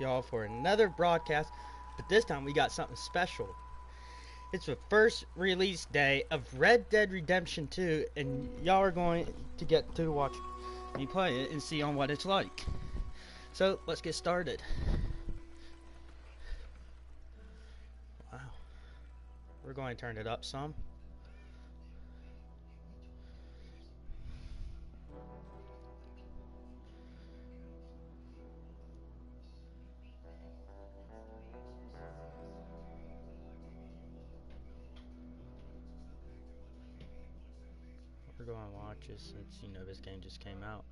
with y'all for another broadcast, but this time we got something special. It's the first release day of Red Dead Redemption 2, and y'all are going to get to watch me play it and see on what it's like. So, let's get started. Wow. We're going to turn it up some. We're going to watch it since, this game just came out.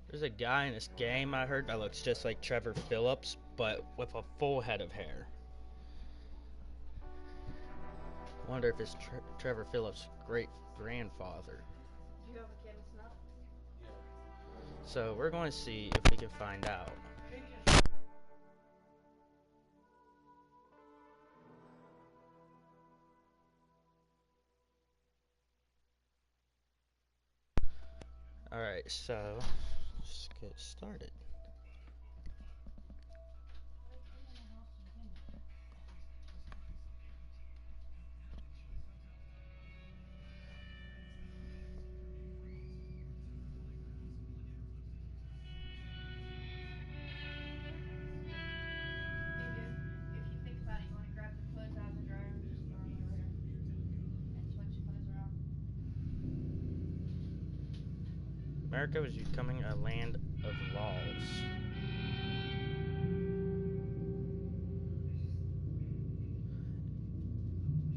There's a guy in this game I heard that looks just like Trevor Phillips, but with a full head of hair. Wonder if it's Trevor Phillips' great grandfather. Do you have a can of snuff? So we're going to see if we can find out. Alright, so let's get started. America was becoming a land of laws.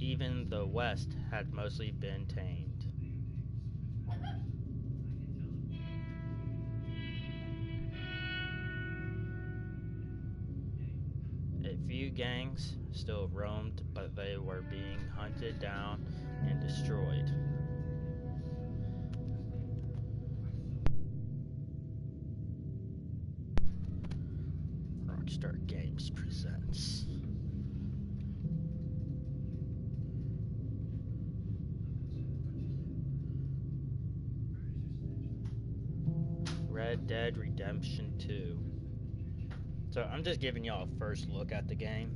Even the West had mostly been tamed. A few gangs still roamed, but they were being hunted down and destroyed. Rockstar Games presents Red Dead Redemption 2. So I'm just giving y'all a first look at the game.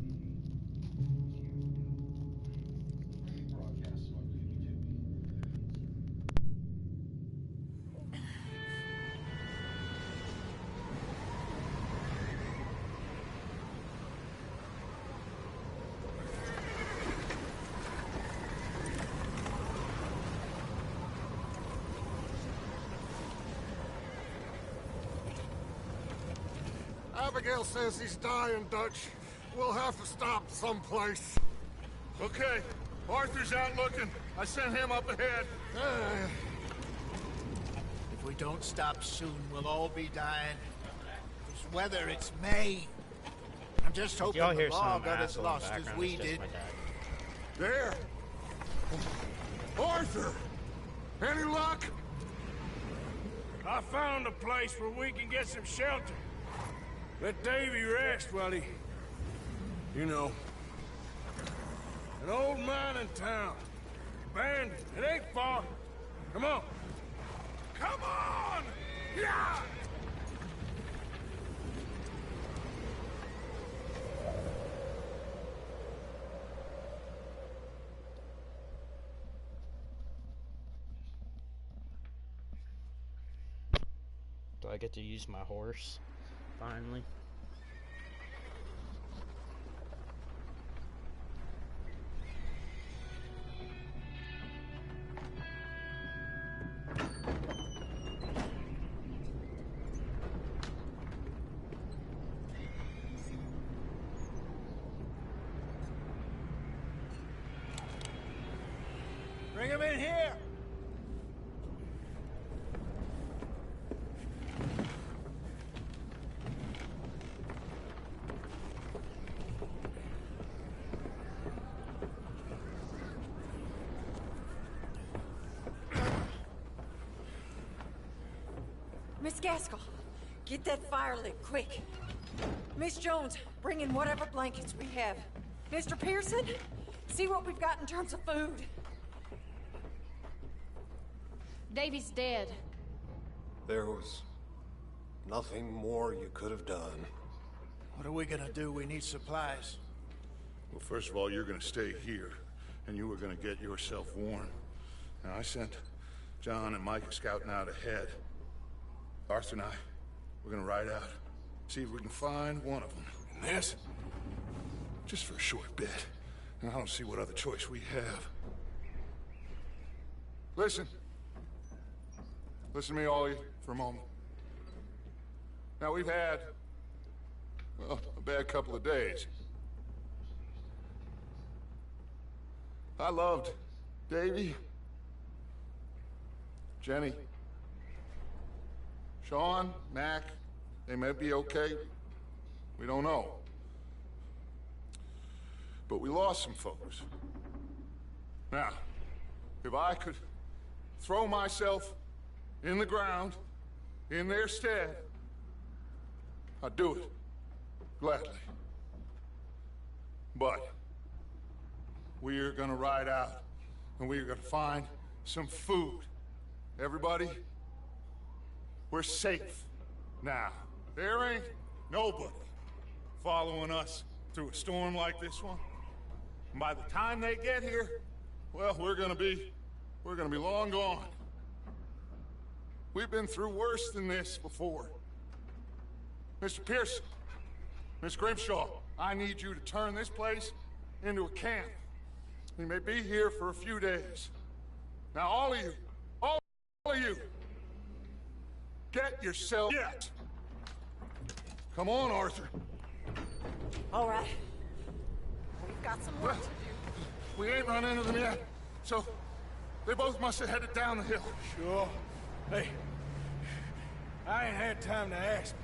Abigail says he's dying, Dutch. We'll have to stop someplace. Okay, Arthur's out looking. I sent him up ahead. If we don't stop soon, we'll all be dying. This weather, it's May. I'm just hoping y'all the hear law some got as asshole in the lost as background, we it's just did. my dad. There. Arthur! Any luck? I found a place where we can get some shelter. Let Davy rest while he... You know. An old mining town. Abandoned. It ain't far. Come on. Come on! Yeah! Do I get to use my horse? Finally. Bring him in here! Miss Gaskell, get that fire lit, quick. Miss Jones, bring in whatever blankets we have. Mr. Pearson, see what we've got in terms of food. Davy's dead. There was Nothing more you could have done. What are we gonna do? We need supplies. Well, first of all, you're gonna stay here, and you are gonna get yourself warm. Now, I sent John and Micah scouting out ahead. Arthur and I, we're gonna ride out, see if we can find one of them. And this, just for a short bit. And I don't see what other choice we have. Listen. Listen to me, all of you, for a moment. Now, we've had, well, a bad couple of days. I loved Davy, Jenny, Sean, Mac. They may be okay. We don't know. But we lost some folks. Now, if I could throw myself in the ground in their stead, I'd do it, gladly. But we're gonna ride out, and we're gonna find some food. Everybody, we're safe now. There ain't nobody following us through a storm like this one. And by the time they get here, well, we're gonna be long gone. We've been through worse than this before. Mr. Pearson, Miss Grimshaw, I need you to turn this place into a camp. We may be here for a few days. Now, all of you, get yourself yet. Come on, Arthur. All right. We've got some work to do. We ain't run into them yet, so they both must have headed down the hill. Sure. Hey, I ain't had time to ask.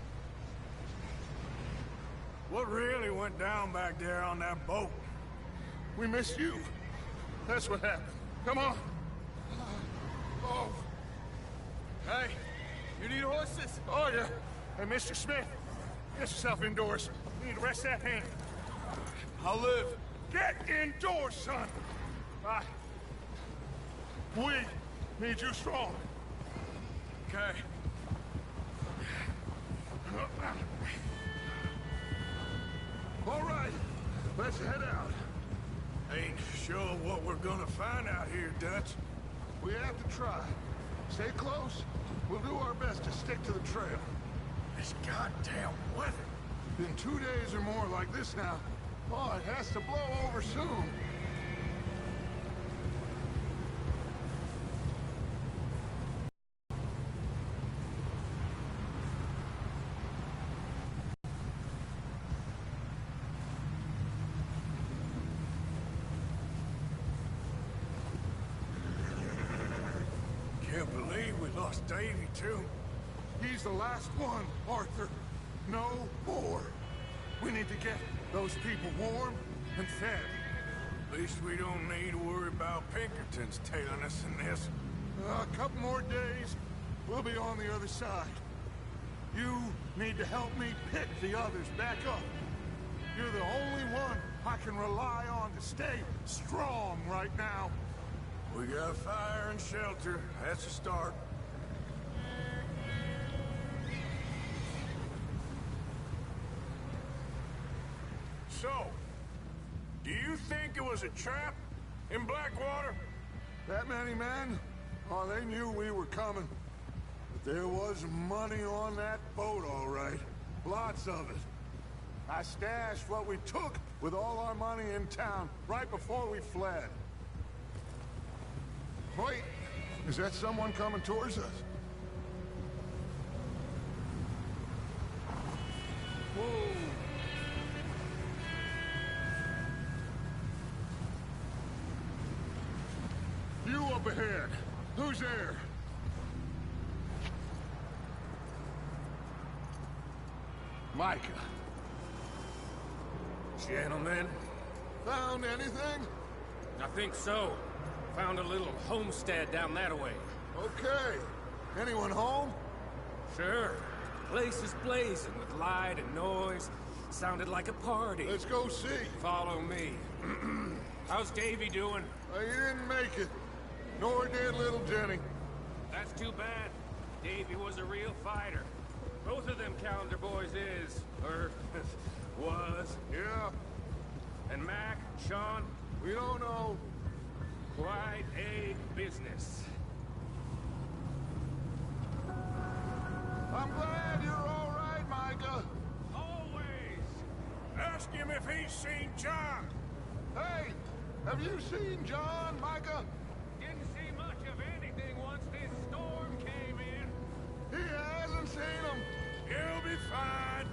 What really went down back there on that boat? We missed you. That's what happened. Come on. Oh. Hey, you need horses? Oh, yeah. Hey, Mr. Smith, get yourself indoors. You need to rest that hand. I'll live. Get indoors, son. We need you strong. Okay. All right, let's head out. Ain't sure what we're gonna find out here, Dutch. We have to try. Stay close. We'll do our best to stick to the trail. This goddamn weather. Been 2 days or more like this now. Oh, it has to blow over soon. Can't believe we lost Davy, too. He's the last one, Arthur. No more. We need to get those people warm and fed. At least we don't need to worry about Pinkertons tailing us in this. A couple more days, we'll be on the other side. You need to help me pick the others back up. You're the only one I can rely on to stay strong right now. We got fire and shelter. That's a start. So, do you think it was a trap in Blackwater? That many men? Oh, they knew we were coming. But there was money on that boat, all right. Lots of it. I stashed what we took with all our money in town right before we fled. Wait, is that someone coming towards us? Whoa. You up ahead. Who's there? Micah. Gentlemen, Found anything? I think so. Found a little homestead down that way. Okay. Anyone home? Sure. Place is blazing with light and noise. Sounded like a party. Let's go see. Follow me. How's Davy doing? He didn't make it. Nor did little Jenny. That's too bad. Davy was a real fighter. Both of Calendar Boys is, or was. Yeah, And Mac, Sean, we don't know. quite a business. I'm glad you're all right, Micah. Always. Ask him if he's seen John. Hey, have you seen John, Micah? Didn't see much of anything once this storm came in. He hasn't seen him. He'll be fine.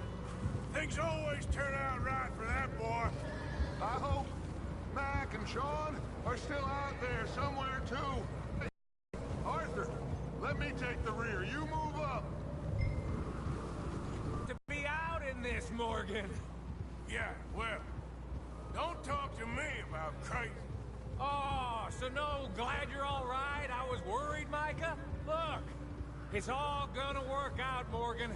Things always turn out right for that boy. I hope Mac and Sean are still out there somewhere, too. Hey, Arthur, let me take the rear. You move up. To be out in this, Morgan. Yeah, well, don't talk to me about crazy. Oh, so no, glad you're all right. I was worried, Micah. Look, it's all gonna work out, Morgan.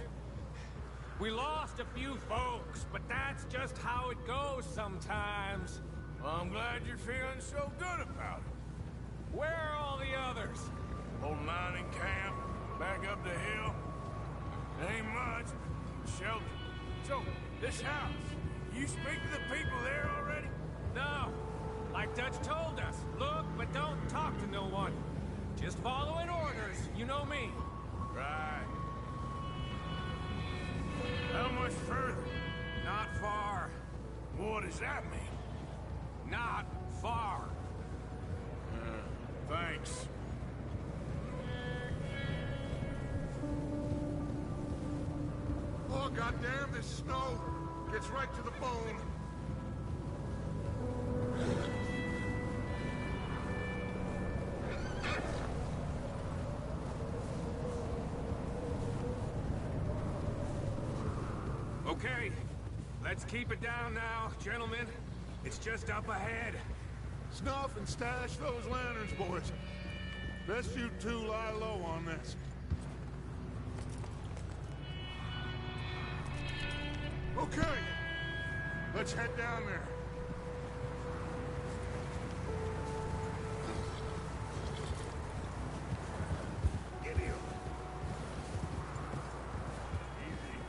We lost a few folks, but that's just how it goes sometimes. Well, I'm glad you're feeling so good about it. Where are all the others? Old mining camp, back up the hill. Ain't much. Shelter. So, this house, you speak to the people there already? No. Like Dutch told us, look, but don't talk to no one. Just following orders, you know me. Right. How much further? Not far. What does that mean? Not far. Thanks. Oh, goddamn, this snow gets right to the bone. Okay, let's keep it down now, gentlemen. It's just up ahead. Snuff and stash those lanterns, boys. Best you two lie low on this. Okay, let's head down there. Get him. Easy.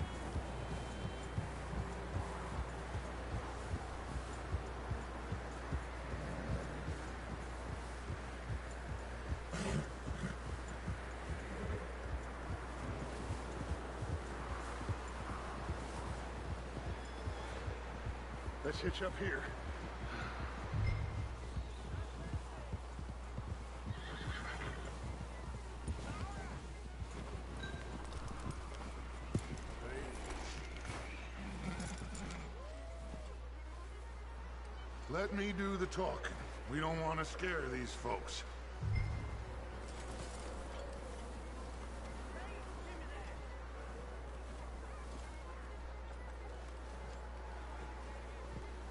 Let's hitch up here. Let me do the talking. We don't want to scare these folks.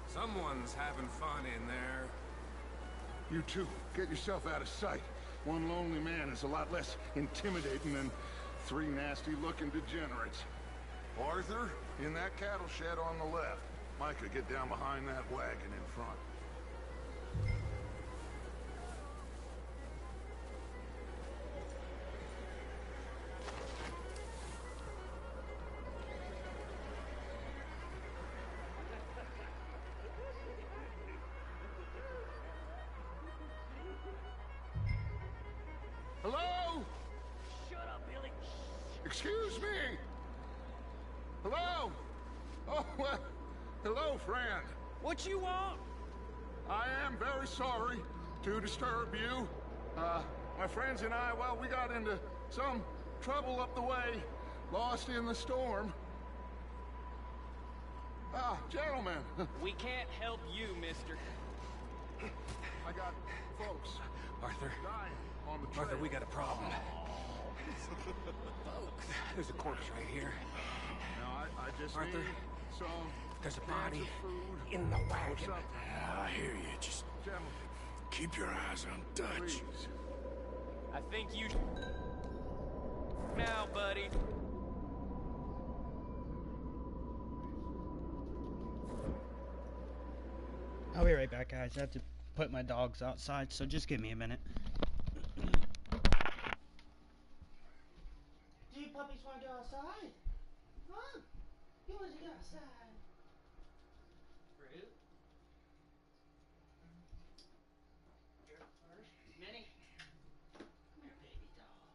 Someone's having fun in there. You two, get yourself out of sight. One lonely man is a lot less intimidating than three nasty-looking degenerates. Arthur, in that cattle shed on the left. Micah, get down behind that wagon in front. Hello? Shut up, Billy. Excuse me? Hello? Oh, well, hello, friend. What you want? I am very sorry to disturb you. My friends and I, well, we got into some trouble up the way, lost in the storm. Gentlemen, We can't help you, mister. I got folks Arthur, dying on the trail. Arthur, we got a problem. There's a corpse right here. Now, I just Arthur, need some there's a cans body of food in the or wagon. something. I hear you. Just Gentlemen, keep your eyes on Dutch. please. I think you... Now, buddy. I'll be right back, guys. I have to put my dogs outside, so just give me a minute. Do you puppies want to go outside? Huh? Fruit. Here first. Minnie. Come here, baby doll.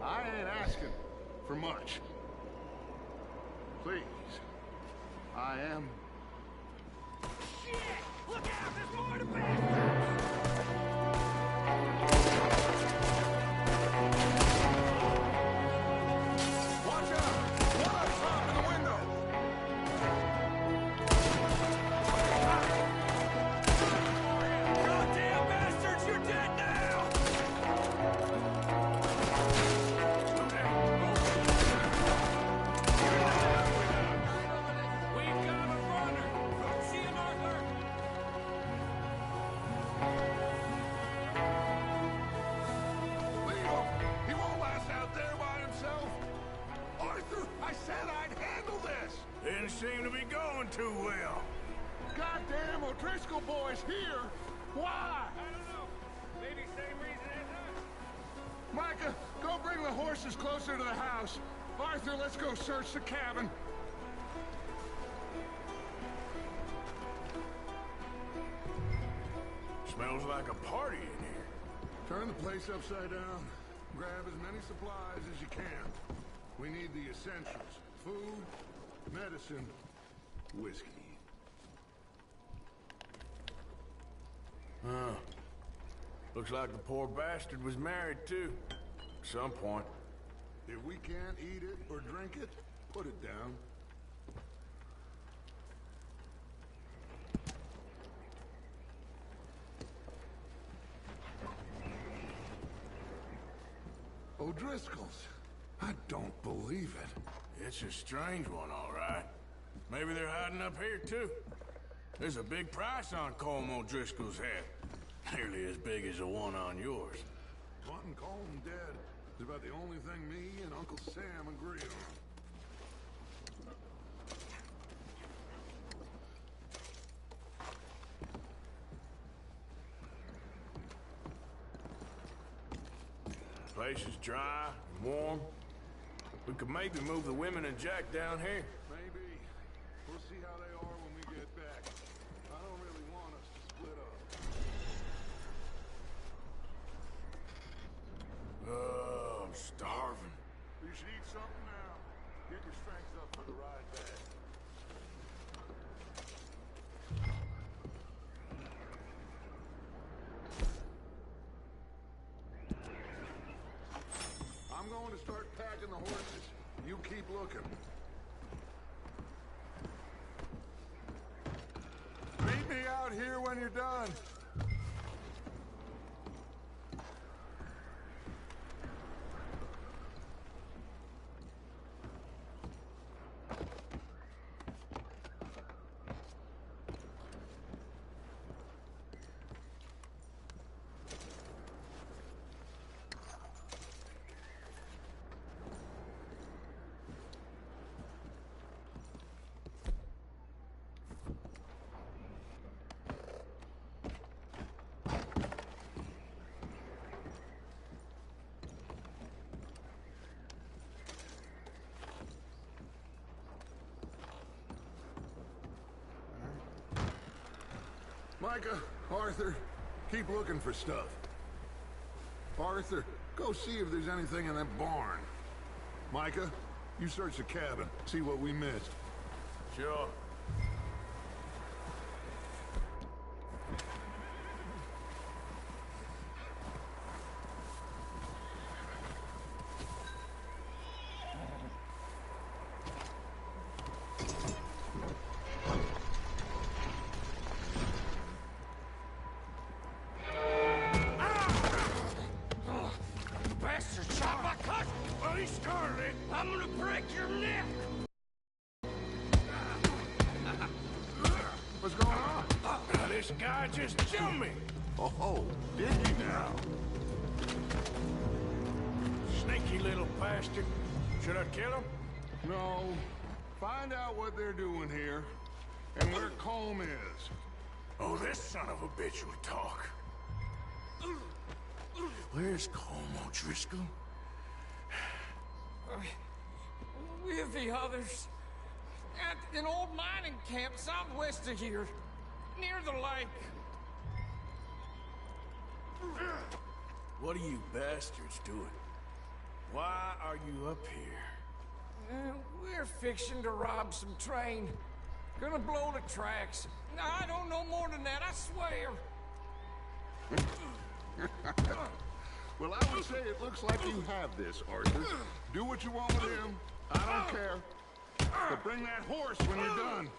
I ain't asking for much. Please. I am. Shit! Look out! There's more to bastards! Watch out! One up top in the window! Goddamn bastards! You're dead now! We've got a runner! See him, Arthur! Leave him! He won't last out there by himself! Arthur, I said I'd handle this! Didn't seem to be going too well. Goddamn O'Driscoll boys here! Why? I don't know. Maybe same reason as us. Micah, go bring the horses closer to the house. Arthur, let's go search the cabin. Smells like a party in here. Turn the place upside down. Grab as many supplies as you can. We need the essentials. Food, medicine, whiskey. Huh. Looks like the poor bastard was married, too. At some point. If we can't eat it or drink it, put it down. O'Driscoll's. I don't believe it. It's a strange one, all right. Maybe they're hiding up here, too. There's a big price on Colm O'Driscoll's head. Nearly as big as the one on yours. Wanting Colm dead is about the only thing me and Uncle Sam agree on. Place is dry and warm. We could maybe move the women and Jack down here. Maybe. We'll see how they are when we get back. I don't really want us to split up. Oh, I'm starving. You should eat something now. Get your strength up for the ride back. I'm going to start packing the horses. You keep looking. Meet me out here when you're done. Micah, Arthur, keep looking for stuff. Arthur, go see if there's anything in that barn. Micah, you search the cabin, see what we missed. Sure. I'm gonna break your neck! What's going on? This guy just jumped me! Oh, did he now? Sneaky little bastard. Should I kill him? No. Find out what they're doing here, and where Colm is. Oh, this son of a bitch will talk. Where's Colm O'Driscoll? With the others. At an old mining camp southwest of here. Near the lake. What are you bastards doing? Why are you up here? We're fixing to rob some train. Gonna blow the tracks. I don't know more than that, I swear. Well, I would say it looks like you have this, Arthur. Do what you want with him. I don't care. But bring that horse when you're done.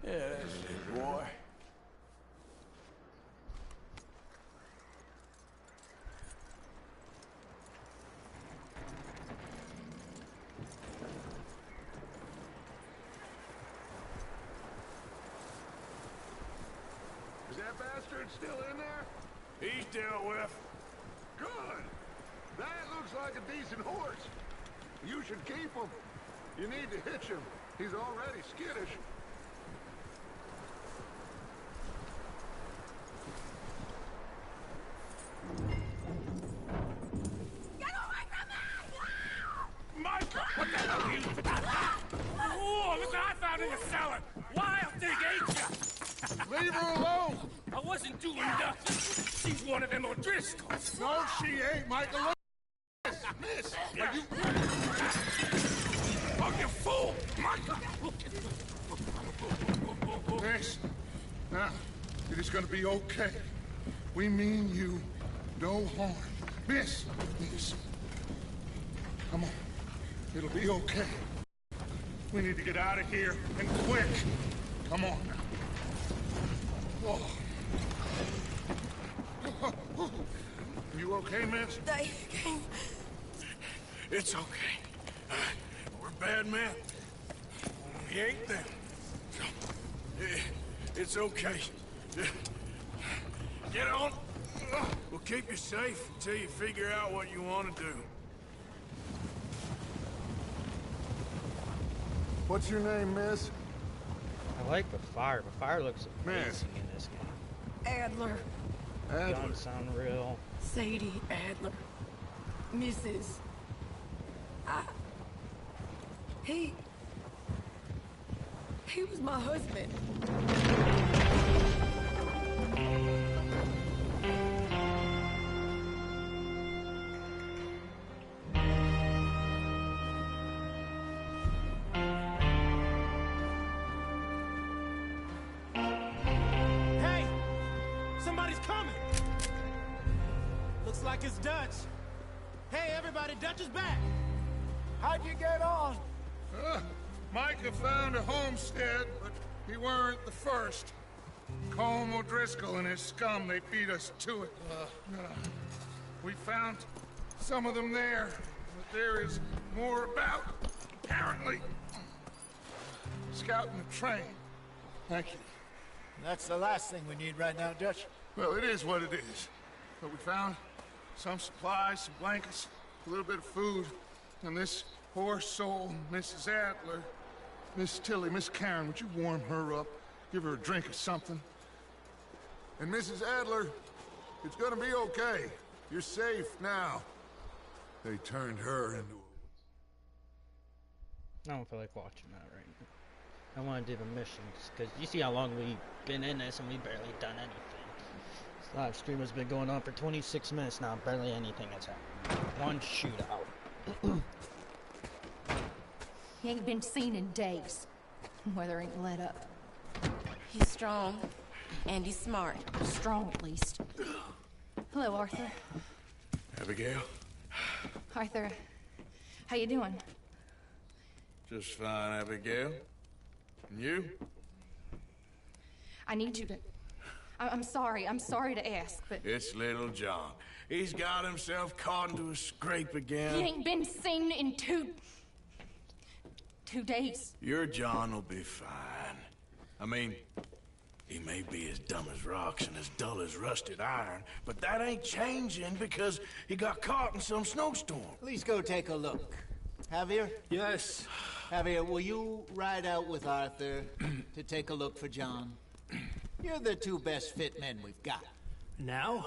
Yeah, that's it, boy. Is that bastard still in there? He's dealt with. Good. That looks like a decent horse. You should keep him. You need to hitch him. He's already skittish. Micah! What the hell are you? Oh, look what I found in the cellar! Wild thing, ain't ya? Leave her alone! I wasn't doing nothing. She's one of them O'Driscolls. No, she ain't, Michael. Look. Miss! Are you... Oh, you fool! Micah! Miss, now, it is gonna be okay. We mean you no harm. Miss! Come on. It'll be okay. We need to get out of here, and quick. Come on now. Oh. You okay, miss? They came. It's okay. We're bad men. We ain't them. It's okay. Get on. We'll keep you safe until you figure out what you want to do. What's your name, miss? I like the fire. The fire looks amazing Miss. in this game. Adler. Guns sound real. Sadie Adler. Mrs. He was my husband. Hey! Somebody's coming! Looks like it's Dutch. Hey, everybody, Dutch is back! How'd you get on? Micah found a homestead, but he weren't the first. Colm O'Driscoll and his scum, they beat us to it. We found some of them there, but there is more about, apparently. Scouting the train. Thank you. That's the last thing we need right now, Dutch. Well, it is what it is. But we found some supplies, some blankets, a little bit of food, and this poor soul, Mrs. Adler, Miss Tilly, Miss Karen, would you warm her up? Give her a drink or something? And Mrs. Adler, it's gonna be okay. You're safe now. They turned her into I don't feel like watching that right now. I want to do the missions, because you see how long we've been in this and we've barely done anything. This live stream has been going on for 26 minutes now, barely anything has happened. One shootout. He ain't been seen in days. Weather ain't let up. He's strong, and he's smart. Strong, at least. Hello, Arthur. Abigail? Arthur, how you doing? Just fine, Abigail. And you? I need you to... I'm sorry to ask, but... It's little John. He's got himself caught into a scrape again. He ain't been seen in two days. Your John will be fine. I mean, he may be as dumb as rocks and as dull as rusted iron, but that ain't changing because he got caught in some snowstorm. Please go take a look. Javier? Yes. Javier, will you ride out with Arthur to take a look for John? You're the two best fit men we've got. Now?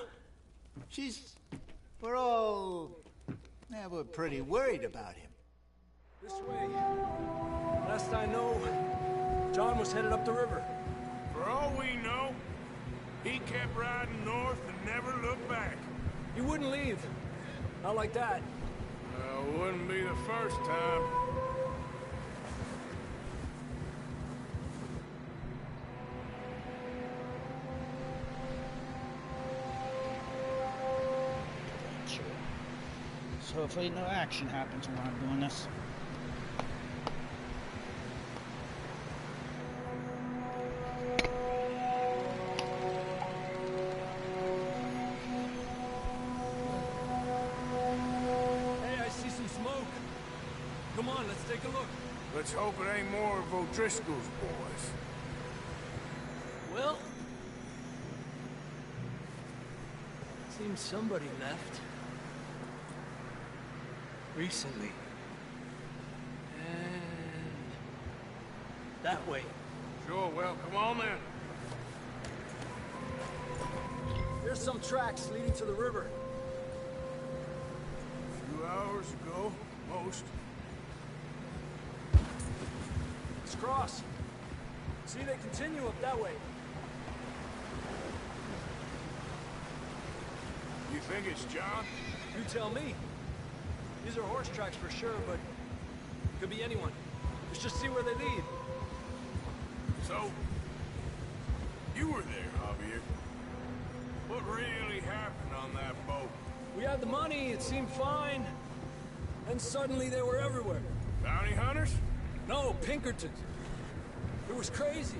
We're all... Yeah, we're pretty worried about him. This way. Last I know, John was headed up the river. For all we know, he kept riding north and never looked back. He wouldn't leave. Not like that. Wouldn't be the first time. So hopefully no action happens while I'm doing this. Hey, I see some smoke. Come on, let's take a look. Let's hope it ain't more of O'Driscoll's boys. Well... seems somebody left. Recently. And... that way. Sure, well, come on then. There's some tracks leading to the river. A few hours ago, most. Let's cross. See, they continue up that way. You think it's John? You tell me. These are horse tracks for sure, but could be anyone. Let's just see where they lead. So, you were there, Javier. What really happened on that boat? We had the money, it seemed fine. And suddenly they were everywhere. Bounty hunters? No, Pinkertons. It was crazy.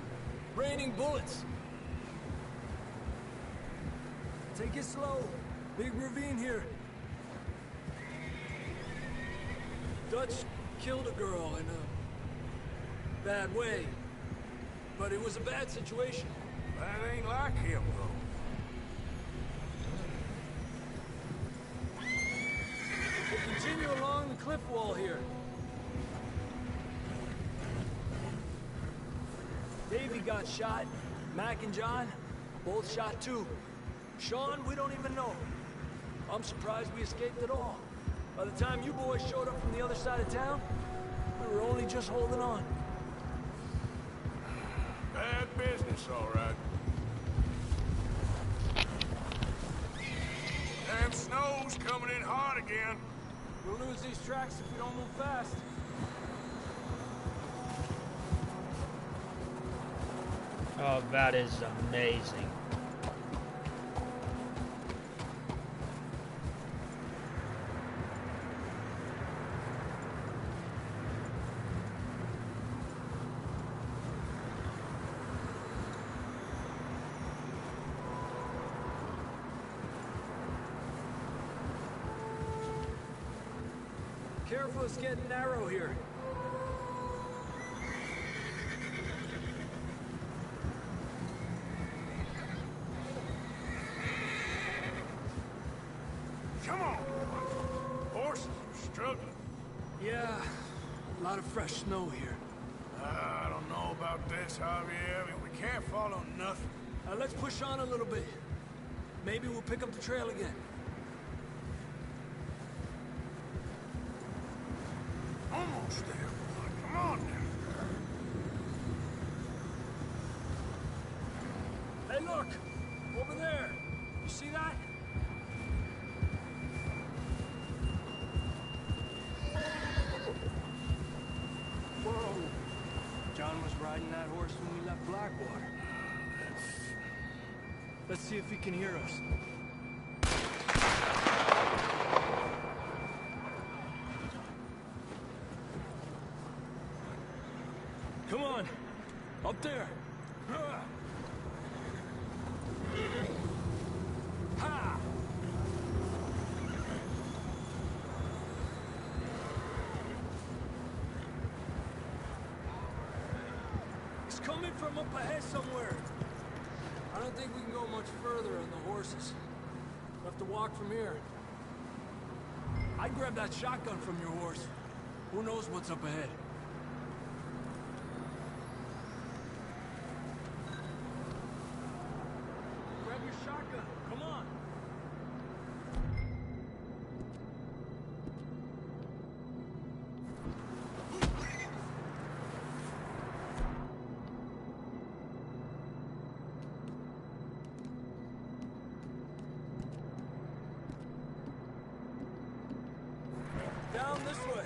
Raining bullets. Take it slow. Big ravine here. Dutch killed a girl in a bad way. But it was a bad situation. That ain't like him, though. We'll continue along the cliff wall here. Davey got shot. Mac and John, both shot too. Sean, we don't even know. I'm surprised we escaped at all. By the time you boys showed up from the other side of town, we were only just holding on. Bad business, all right. Damn snow's coming in hard again. We'll lose these tracks if we don't move fast. Oh, that is amazing. Careful, it's getting narrow here. Come on, horses are struggling. Yeah, a lot of fresh snow here. I don't know about this, Javier. I mean, we can't follow nothing. Let's push on a little bit. Maybe we'll pick up the trail again. Almost there. Come on now. Hey, look! Over there! You see that? Whoa! John was riding that horse when we left Blackwater. Let's see if he can hear us. Up there! Ha! It's coming from up ahead somewhere. I don't think we can go much further on the horses. We'll have to walk from here. I'd grab that shotgun from your horse. Who knows what's up ahead? Grab your shotgun. Come on. Down this way.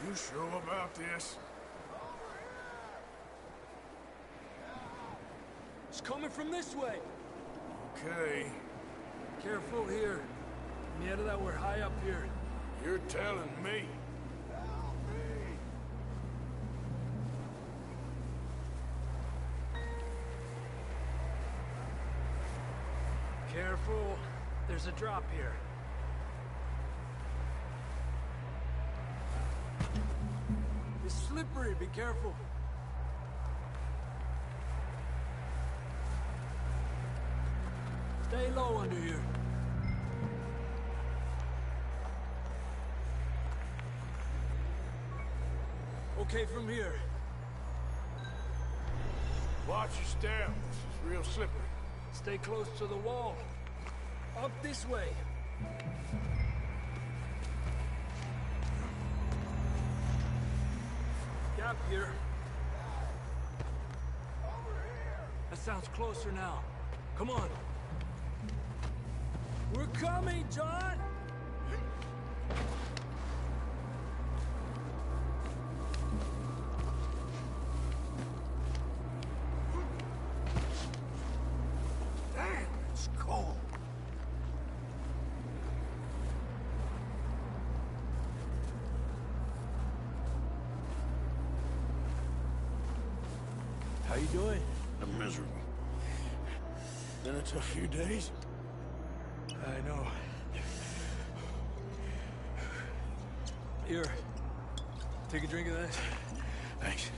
You sure about this? It's coming from this way. Okay. Careful here. Me out of that, we're high up here. You're telling me. Careful. There's a drop here. It's slippery. Be careful. Stay low under here. Okay, from here. Watch your step. This is real slippery. Stay close to the wall. Up this way. Gap here. That sounds closer now. Come on. We're coming, John! Damn, it's cold. How you doing? I'm miserable. Been a tough few days. I know. Here. Take a drink of that. Thanks.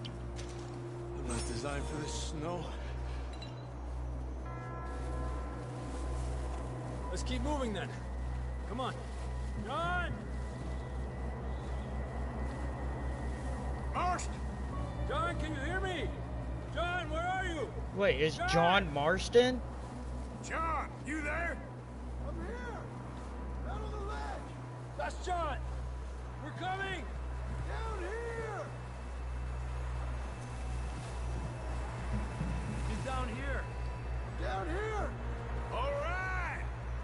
I'm not designed for this snow. Let's keep moving then. Come on. John! Marston! John, can you hear me? John, where are you? Wait, is John Marston? John, you there? I'm here! Down on the ledge! That's John! We're coming! Down here! He's down here. Down here! All right!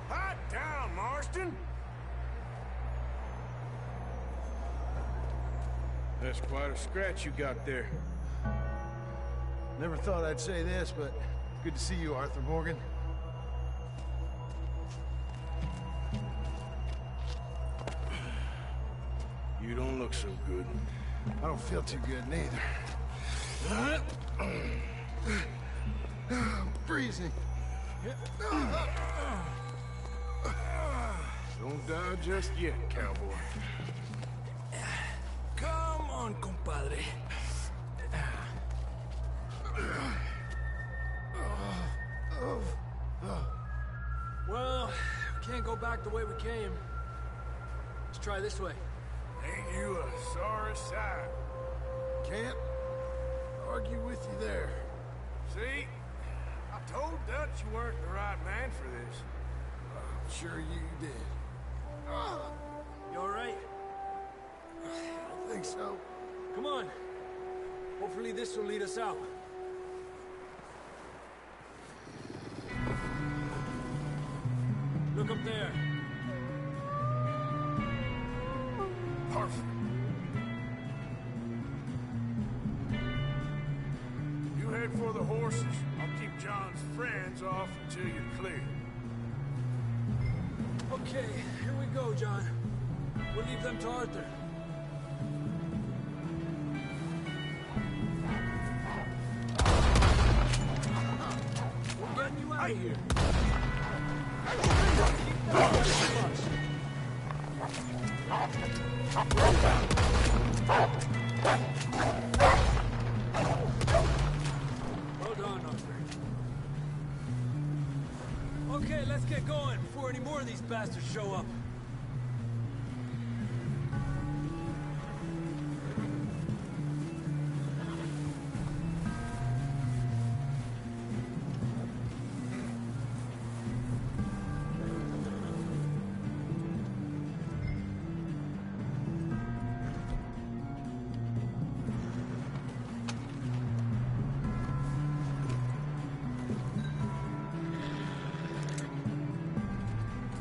Hot down, Marston! That's quite a scratch you got there. Never thought I'd say this, but good to see you, Arthur Morgan. You don't look so good. I don't feel too good, neither. I'm freezing. Don't die just yet, cowboy. Come on, compadre. Well, we can't go back the way we came. Let's try this way. Ain't you a sorry sight? Can't argue with you there. See? I told Dutch you weren't the right man for this. I'm sure you did. You all right? I think so. Come on. Hopefully this will lead us out. Look up there. Perfect. You head for the horses. I'll keep John's friends off until you're clear. Okay, here we go, John. We'll leave them to Arthur. We're getting you out of here. Hold on, Arthur. Okay, let's get going before any more of these bastards show up.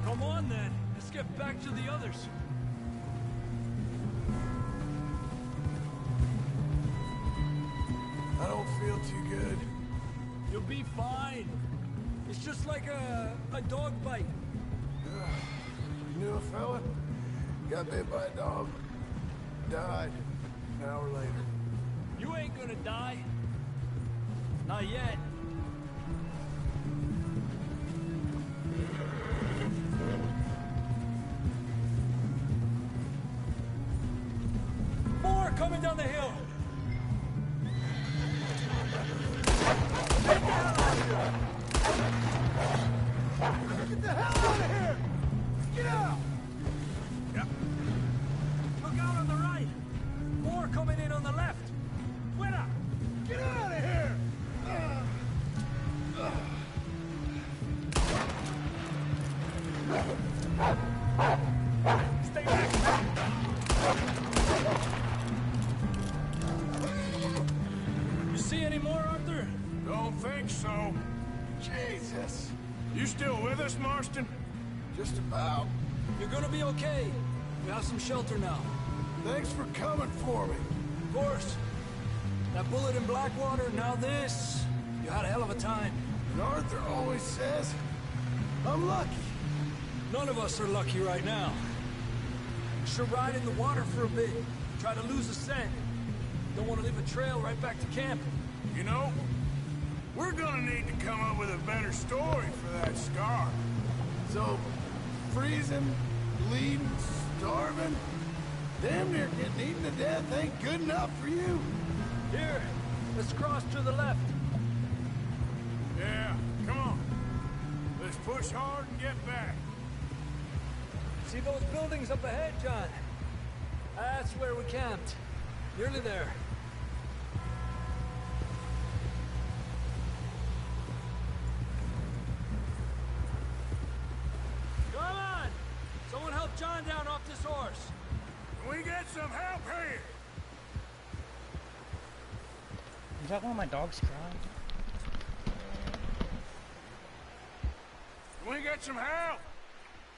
Come on, then. Let's get back to the others. I don't feel too good. You'll be fine. It's just like a dog bite. You knew a fella? Got bit by a dog. Died. An hour later. You ain't gonna die. Not yet. More coming down the hill. Get the hell out of here! Get out! Yep. Look out on the right. More coming in on the left. Fuera! Get out of here! Stay back. You see any more, Arthur? Don't think so. Jesus. You still with us, Marston? Just about. You're gonna be okay. We have some shelter now. Thanks for coming for me. Of course. That bullet in Blackwater, now this. You had a hell of a time. And Arthur always says, I'm lucky. None of us are lucky right now. We should ride in the water for a bit. Try to lose the scent. Don't want to leave a trail right back to camp. You know, we're gonna need to come up with a better story for that scar. So, freezing, bleeding, starving, damn near getting eaten to death ain't good enough for you. Here, let's cross to the left. Yeah, come on. Let's push hard and get back. See those buildings up ahead, John? That's where we camped. Nearly there. Come on! Someone help John down off this horse. Can we get some help here? Is that one of my dogs crying? Can we get some help?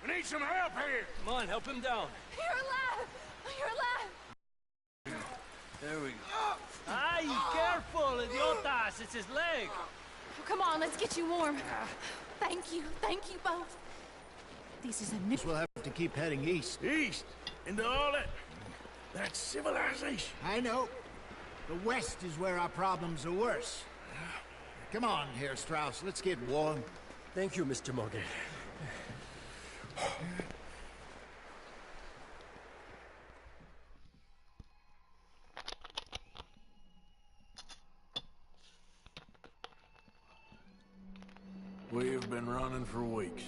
We need some help here. Come on, help him down. You're alive! You're alive! There we go. Ay, careful, idiotas! It's his leg. Come on, let's get you warm. Thank you both. This is a new... We'll have to keep heading east. East, into all that civilization. I know. The west is where our problems are worse. Come on here, Strauss. Let's get warm. Thank you, Mr. Morgan. We have been running for weeks.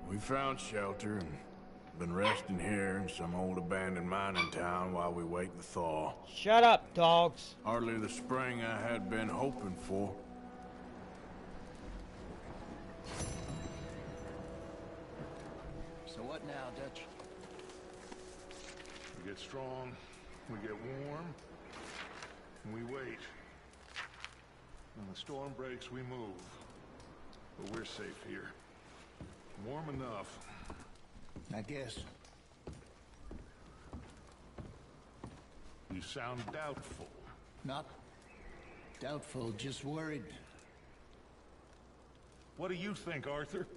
We found shelter and been resting here in some old abandoned mining town while we wait the thaw. Shut up, dogs. Hardly the spring I had been hoping for. So what now, Dutch? We get strong, we get warm, and we wait. When the storm breaks, we move. But we're safe here. Warm enough. I guess. You sound doubtful. Not doubtful, just worried. What do you think, Arthur?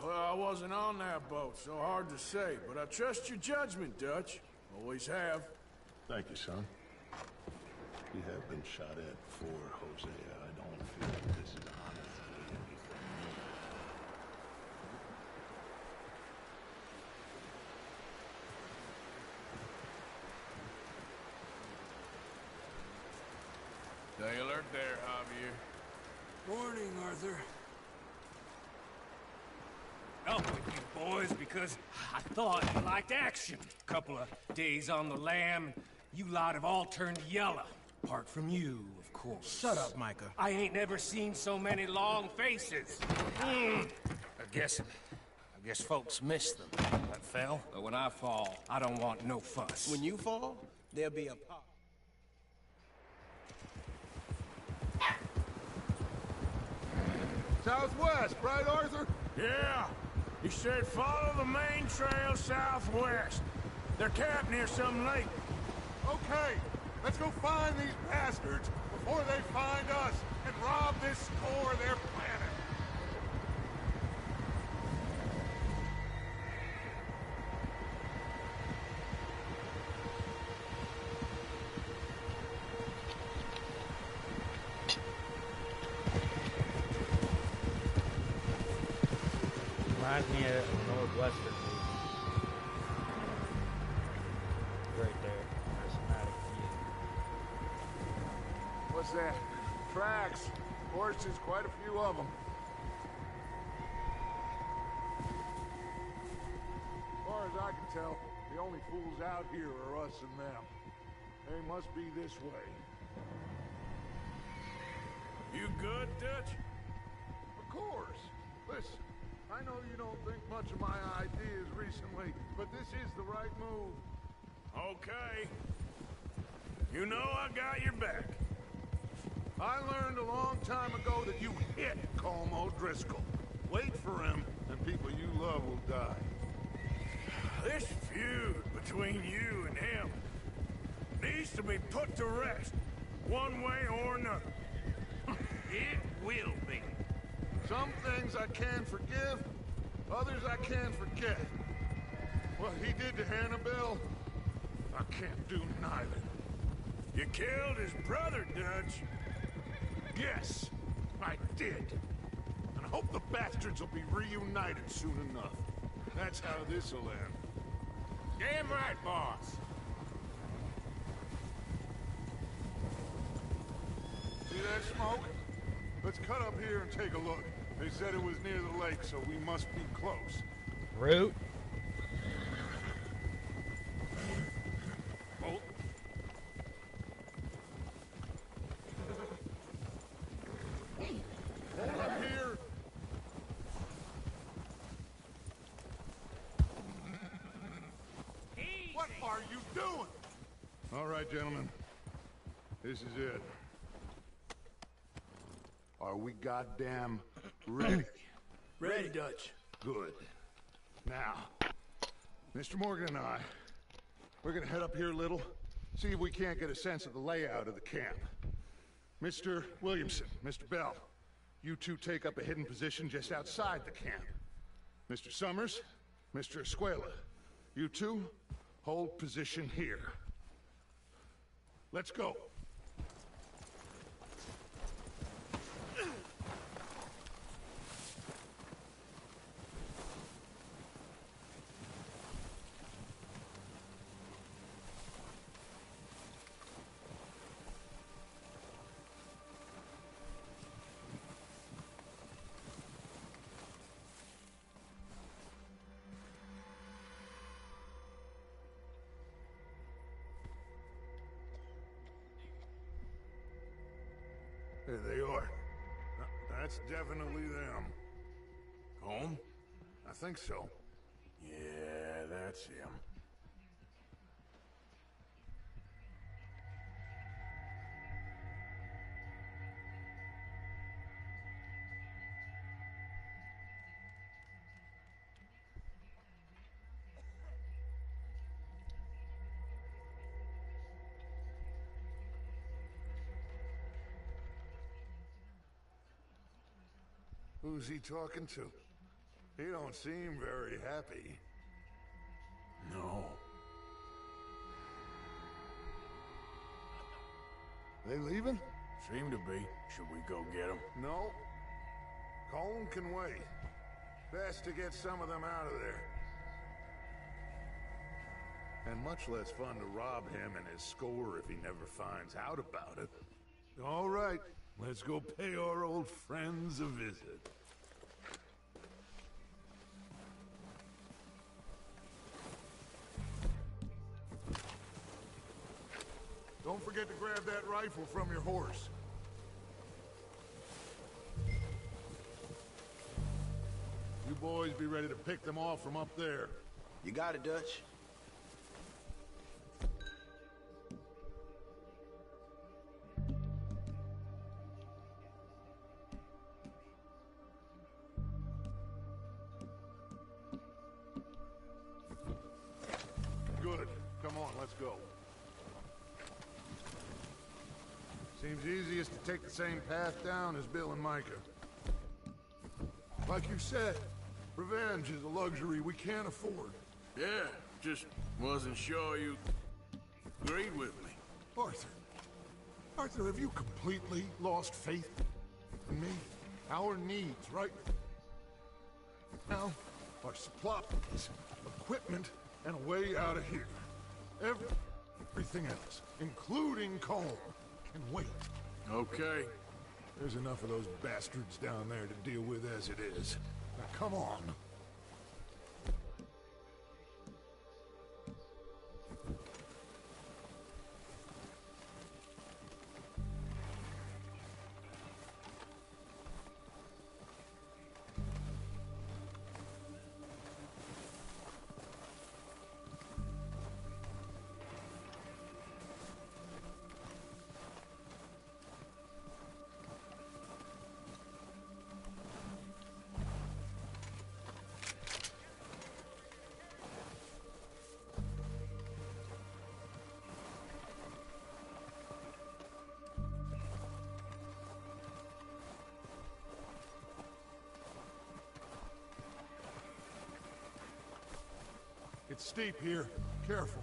Well, I wasn't on that boat, so hard to say, but I trust your judgment, Dutch. Always have. Thank you, son. You have been shot at before, Hosea. I don't feel like this is honestly anything new. Stay alert there, Javier. Morning, Arthur. Up with you boys because I thought you liked action. Couple of days on the lam, you lot have all turned yellow. Apart from you, of course. Shut up, Micah. I ain't never seen so many long faces. I guess folks miss them. That fell. But when I fall, I don't want no fuss. When you fall, there'll be a pop. Southwest, right, Arthur? Yeah. He said follow the main trail southwest. They're camped near some lake. Okay, let's go find these bastards before they find us and rob this store of their planet. Reminds me of an old Western movie. Right there. Prismatic view. What's that? Tracks. Horses, quite a few of them. As far as I can tell, the only fools out here are us and them. They must be this way. You good, Dutch? Of course. Listen, I know you don't think much of my ideas recently, but this is the right move. Okay. You know I got your back. I learned a long time ago that you hit Colm O'Driscoll. Wait for him, and people you love will die. This feud between you and him needs to be put to rest, one way or another. It will be. Some things I can forgive, others I can't forget. What he did to Annabelle, I can't do neither. You killed his brother, Dutch. Yes, I did. And I hope the bastards will be reunited soon enough. That's how this'll end. Damn right, boss. See that smoke? Let's cut up here and take a look. They said it was near the lake, so we must be close. Root. Oh. Hold up here. What are you doing? All right, gentlemen. This is it. Are we goddamn ready? Ready, Dutch. Good. Now, Mr. Morgan and I, we're gonna head up here a little, see if we can't get a sense of the layout of the camp. Mr. Williamson, Mr. Bell, you two take up a hidden position just outside the camp. Mr. Summers, Mr. Escuela, you two hold position here. Let's go. There they are. That's definitely them. Home? I think so. Yeah, that's him. Who's he talking to? He don't seem very happy. No. They leaving? Seem to be. Should we go get them? No. Colm can wait. Best to get some of them out of there. And much less fun to rob him and his score if he never finds out about it. All right, let's go pay our old friends a visit. Don't forget to grab that rifle from your horse. You boys be ready to pick them off from up there. You got it, Dutch. Good. Come on, let's go. Seems easiest to take the same path down as Bill and Micah. Like you said, revenge is a luxury we can't afford. Yeah, just wasn't sure you agreed with me. Arthur. Arthur, have you completely lost faith in me? Our needs, right now, are supplies, equipment, and a way out of here. Everything else, including Colm, can wait. Okay. There's enough of those bastards down there to deal with as it is. Now, come on. It's steep here. Careful.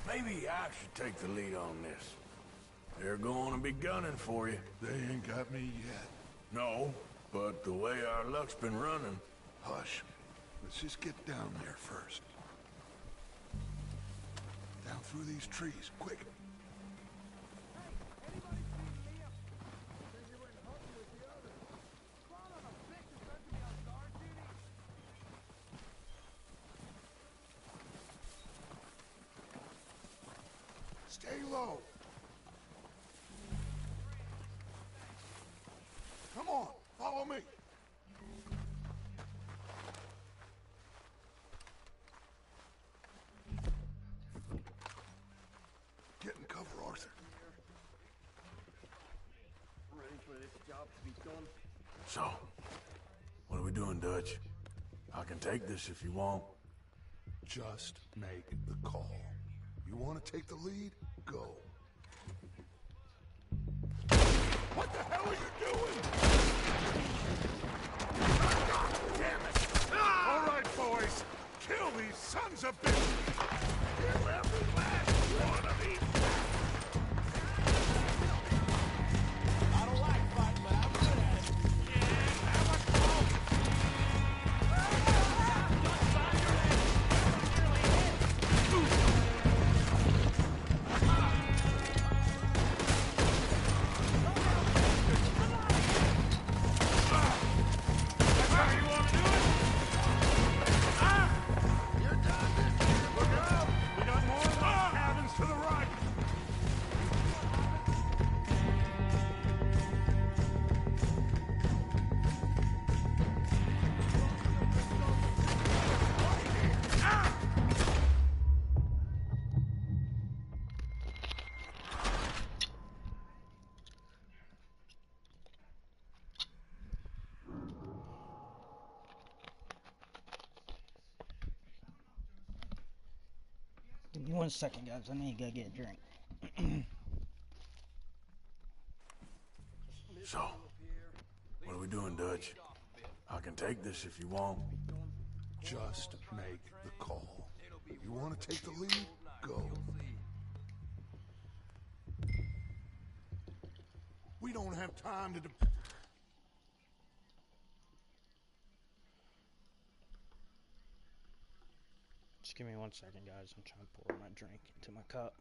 Maybe I should take the lead on this. They're going to be gunning for you. They ain't got me yet. No, but the way our luck's been running... Hush. Let's just get down there first. Down through these trees, quick. Stay low. Come on, follow me. Get in cover, Arthur. Ready for this job to be done. So, what are we doing, Dutch? I can take this if you want. Just make the call. You want to take the lead? Go. What the hell are you doing? God damn it! All right, boys. Kill these sons of bitches. Kill every last one of these. I don't like fighting, but I'm good at it. Look out! We got more? 1 second, guys. I need to go get a drink. So, what are we doing, Dutch? I can take this if you want. Just make the call. You want to take the lead? Go. We don't have time to... Just give me 1 second, guys. I'm trying to pour my drink into my cup.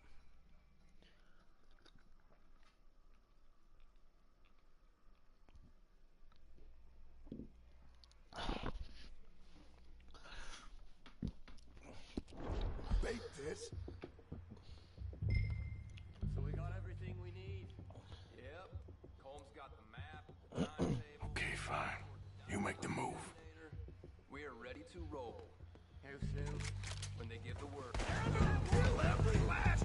Bait this. So we got everything we need? Yep. Colm's got the map, timetable. Okay, fine. You make the move. We are ready to roll. How soon? When they give the word. Kill every last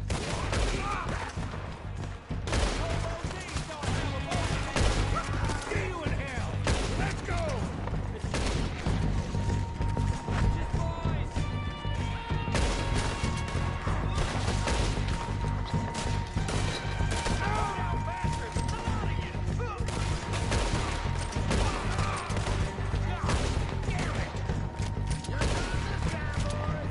See you in hell! Let's go! Just boys! Now, bastards! Come on again! Damn it! You're done this time, boys!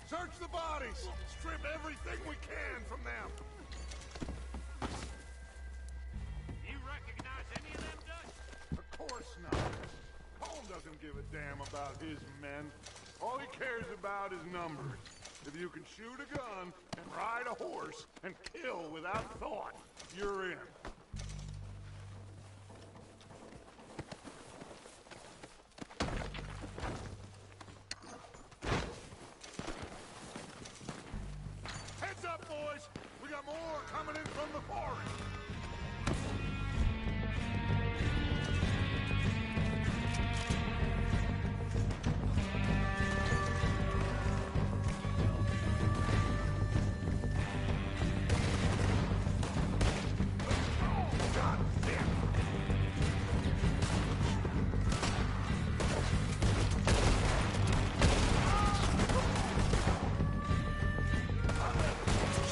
Search the bodies! Strip everything we can from them! You recognize any of them, Dutch? Of course not. Colm doesn't give a damn about his men. All he cares about is numbers. If you can shoot a gun and ride a horse and kill without thought, you're in. Heads up, boys! We got more coming in from the forest!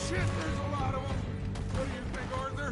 Shit, there's a lot of them. What do you think, Arthur?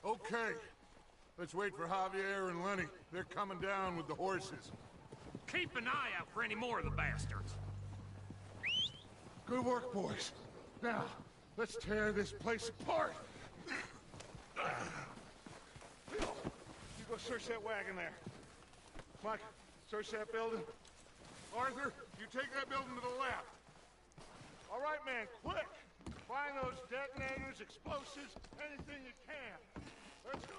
Okay. Let's wait for Javier and Lenny. They're coming down with the horses. Keep an eye out for any more of the bastards. Good work, boys. Now, let's tear this place apart. Bill, you go search that wagon there. Mike, search that building. Arthur, you take that building to the left. All right, man, quick! Find those detonators, explosives, anything you can. Let's go!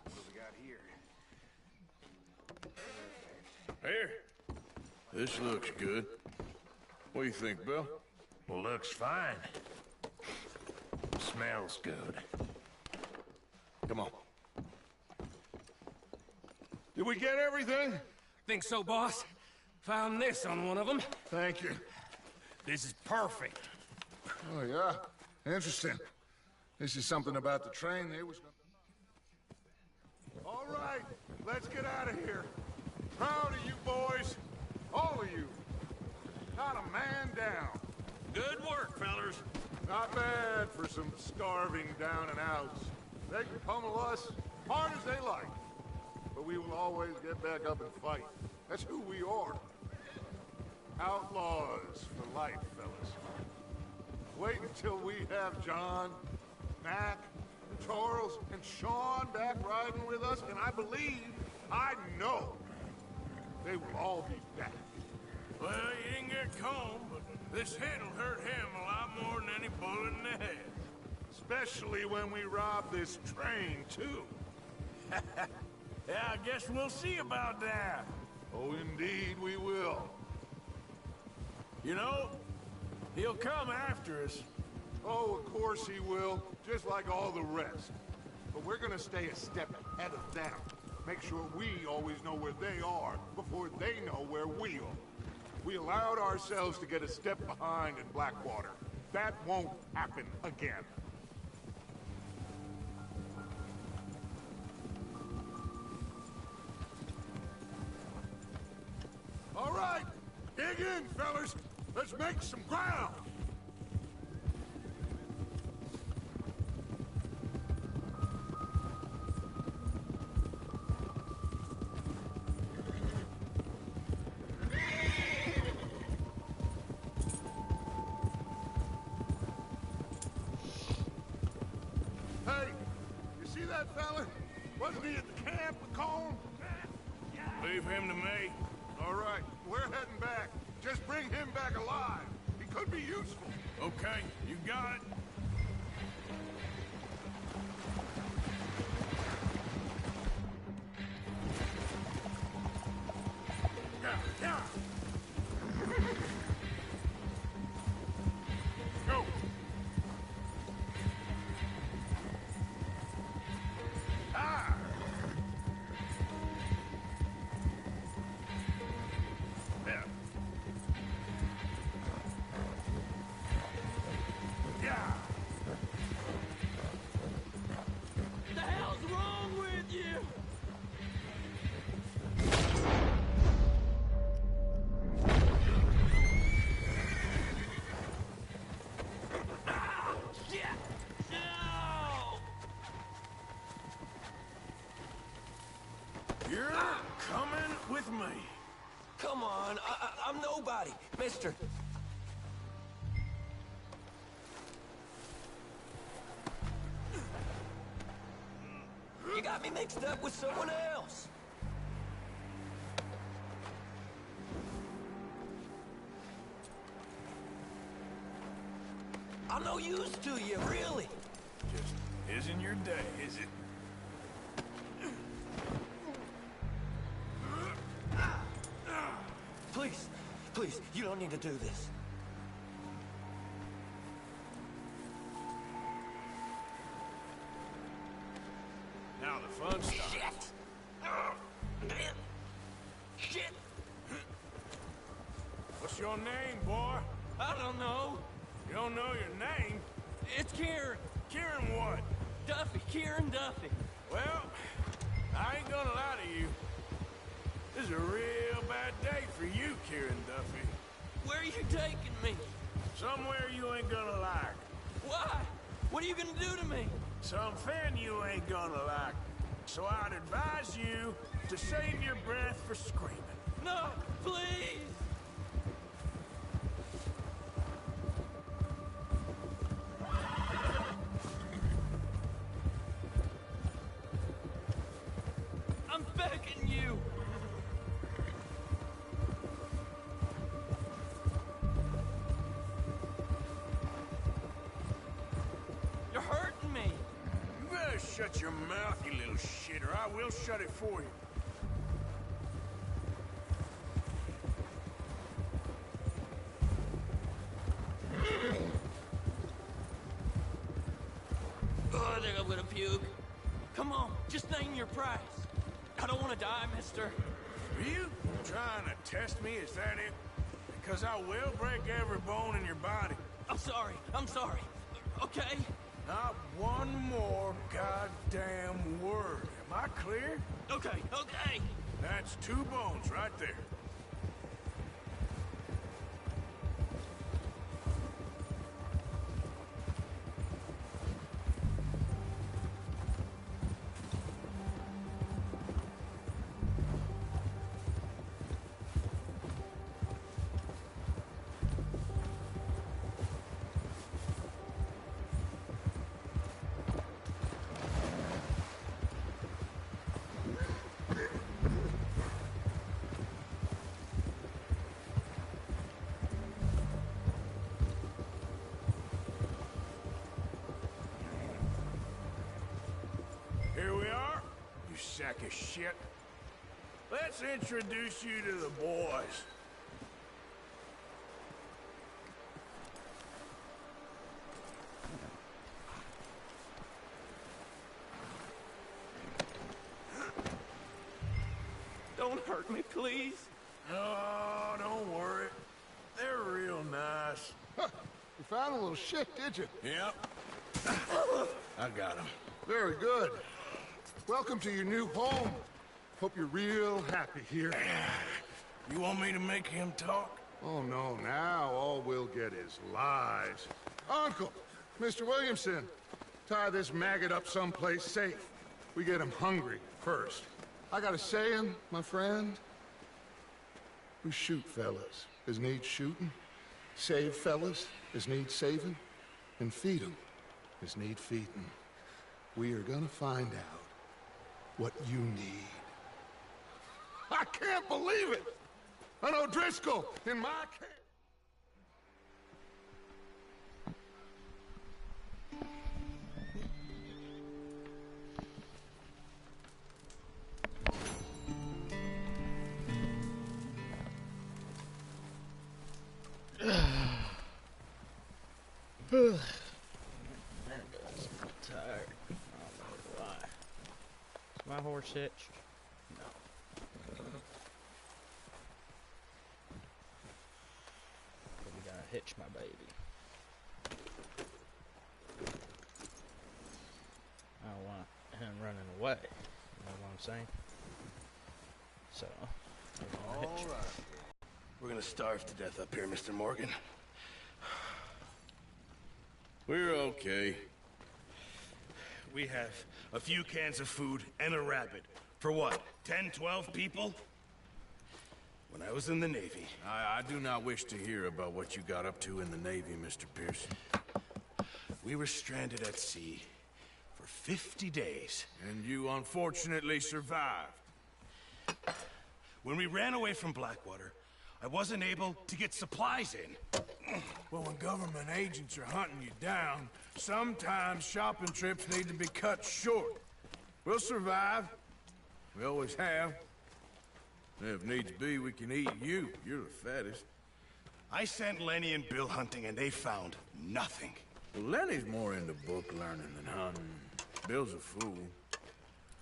What do we got here? Here. This looks good. What do you think, Bill? Well, looks fine. Smells good. Come on. Did we get everything? Think so, boss? Found this on one of them. Thank you. This is perfect. Oh, yeah? Interesting. This is something about the train they was... All right, let's get out of here. Proud of you boys. All of you. Not a man down. Good work, fellers. Not bad for some starving down and outs. They can pummel us hard as they like. But we will always get back up and fight. That's who we are. Outlaws for life, fellas. Wait until we have John, Mac, Charles, and Sean back riding with us, and I believe, I know, they will all be back. Well, you didn't get Colm, but this hit'll hurt him a lot more than any bullet in the head. Especially when we rob this train, too. Yeah, I guess we'll see about that. Oh, indeed we will. You know, he'll come after us. Oh, of course he will, just like all the rest. But we're gonna stay a step ahead of them. Make sure we always know where they are before they know where we are. We allowed ourselves to get a step behind in Blackwater. That won't happen again. All right, dig in, fellas. Let's make some ground. Hey, you see that fella? Wasn't he at the camp with Colm? Leave him to me. All right, we're heading back. Just bring him back alive. He could be useful. Okay, you got it. Yeah. Go. Ah! Yeah. Yeah. The hell's wrong with you? Shit! No! You're coming with me. Come on, I'm nobody, mister. You got me mixed up with someone else. I'm no use to you, really. Just isn't your day, is it? Please, please, you don't need to do this. Now the fun starts. Shit! Shit! What's your name, boy? I don't know. You don't know your name? It's Kieran. Kieran what? Duffy. Kieran Duffy. Well, I ain't gonna lie to you. This is a real bad day for you, Kieran Duffy. Where are you taking me? Somewhere you ain't gonna like. Why? What are you gonna do to me? Something you ain't gonna like. So I'd advise you to save your breath for screaming. No, please! I'm begging you! You're hurting me! You better shut your mouth, you little shit, or I will shut it for you. Oh, I think I'm gonna puke. Come on, just name your price. I don't want to die, mister. Are you trying to test me? Is that it? Because I will break every bone in your body. I'm sorry. Okay? Not one more goddamn word. Am I clear? Okay. That's 2 bones right there. Here we are, you sack of shit. Let's introduce you to the boys. Don't hurt me, please. Oh, don't worry. They're real nice. Huh. You found a little shit, did you? Yep. I got him. Very good. Welcome to your new home. Hope you're real happy here. You want me to make him talk? Oh, no, now all we'll get is lies. Uncle, Mr. Williamson, tie this maggot up someplace safe. We get him hungry first. I got a saying, my friend. We shoot fellas as need shooting, save fellas as need saving, and feed 'em as need feeding. We are gonna find out what you need. I can't believe it! An O'Driscoll in my camp! I'm tired. I don't know why. Is my horse hitched? No. We gotta hitch my baby. I don't want him running away. You know what I'm saying? So, we're gonna hitch him. We're gonna starve to death up here, Mr. Morgan. We're okay. We have a few cans of food and a rabbit. For what, 10, 12 people? When I was in the Navy... I do not wish to hear about what you got up to in the Navy, Mr. Pearson. We were stranded at sea for 50 days. And you unfortunately survived. When we ran away from Blackwater, I wasn't able to get supplies in. Well, when government agents are hunting you down, sometimes shopping trips need to be cut short. We'll survive. We always have. If needs be, we can eat you. You're the fattest. I sent Lenny and Bill hunting, and they found nothing. Well, Lenny's more into book learning than hunting. Bill's a fool.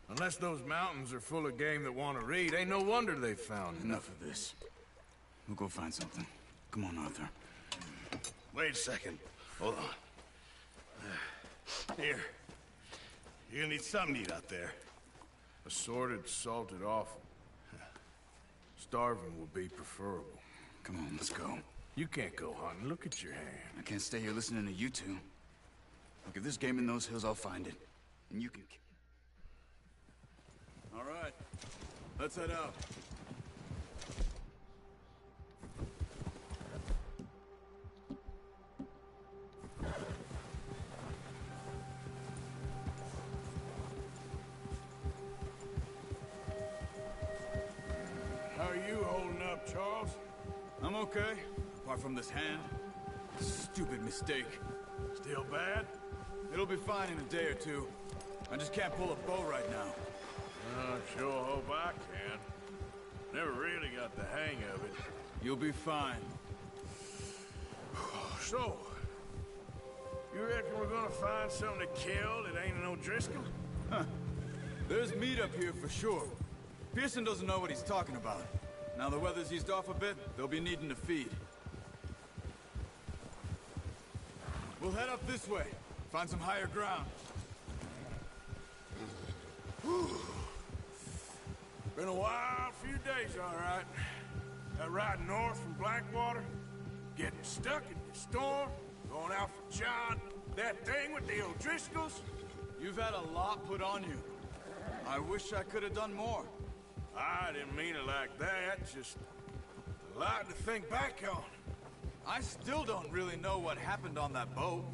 Unless those mountains are full of game that want to read, ain't no wonder they found Enough of this. We'll go find something. Come on, Arthur. Wait a second. Hold on. Here. You're gonna need something to eat out there. Assorted, salted offal. Starving would be preferable. Come on, let's go. You can't go hunting. Look at your hand. I can't stay here listening to you two. Look, if there's game in those hills, I'll find it. And you can... All right. Let's head out. How are you holding up, Charles? I'm okay, apart from this hand. Stupid mistake. Still bad? It'll be fine in a day or two. I just can't pull a bow right now. I sure hope I can. Never really got the hang of it. You'll be fine. So, you reckon we're gonna find something to kill that ain't an O'Driscoll? Huh. There's meat up here for sure. Pearson doesn't know what he's talking about. Now the weather's eased off a bit, they'll be needing to feed. We'll head up this way. Find some higher ground. Been a wild few days, all right. That ride north from Blackwater, getting stuck in the storm, going out for John, that thing with the O'Driscolls. You've had a lot put on you. I wish I could have done more. I didn't mean it like that, just a lot to think back on. I still don't really know what happened on that boat.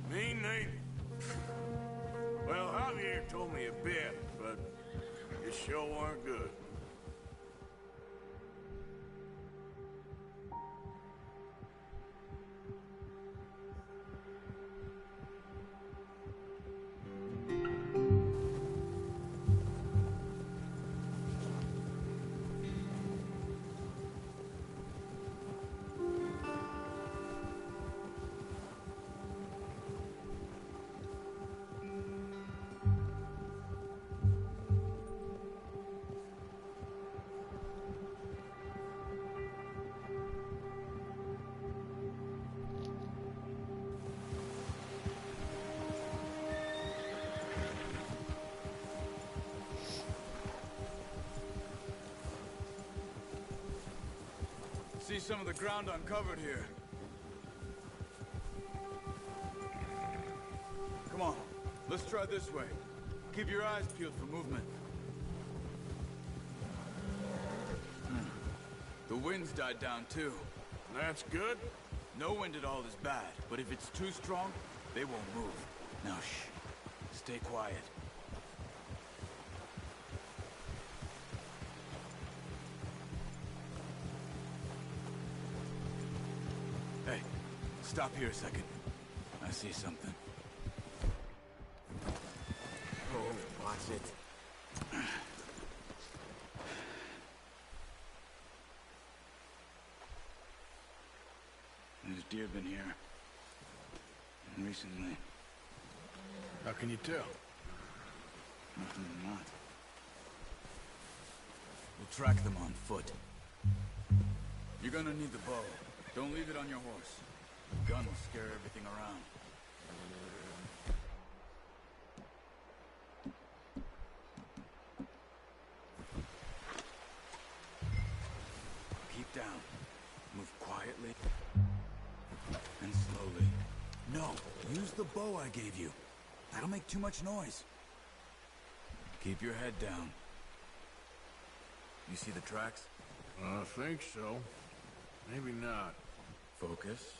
Me neither. Well, Javier told me a bit, but it sure weren't good. See some of the ground uncovered here. Come on, let's try this way. Keep your eyes peeled for movement. The wind's died down too. That's good. No wind at all is bad, but if it's too strong, they won't move. Now shh, stay quiet. Hey, stop here a second. I see something. Oh, watch it. There's deer been here. Recently. How can you tell? Nothing not. We'll track them on foot. You're gonna need the bow. Don't leave it on your horse. The gun will scare everything around. Keep down. Move quietly and slowly. No, use the bow I gave you. That'll make too much noise. Keep your head down. You see the tracks? I think so. Maybe not. Focus.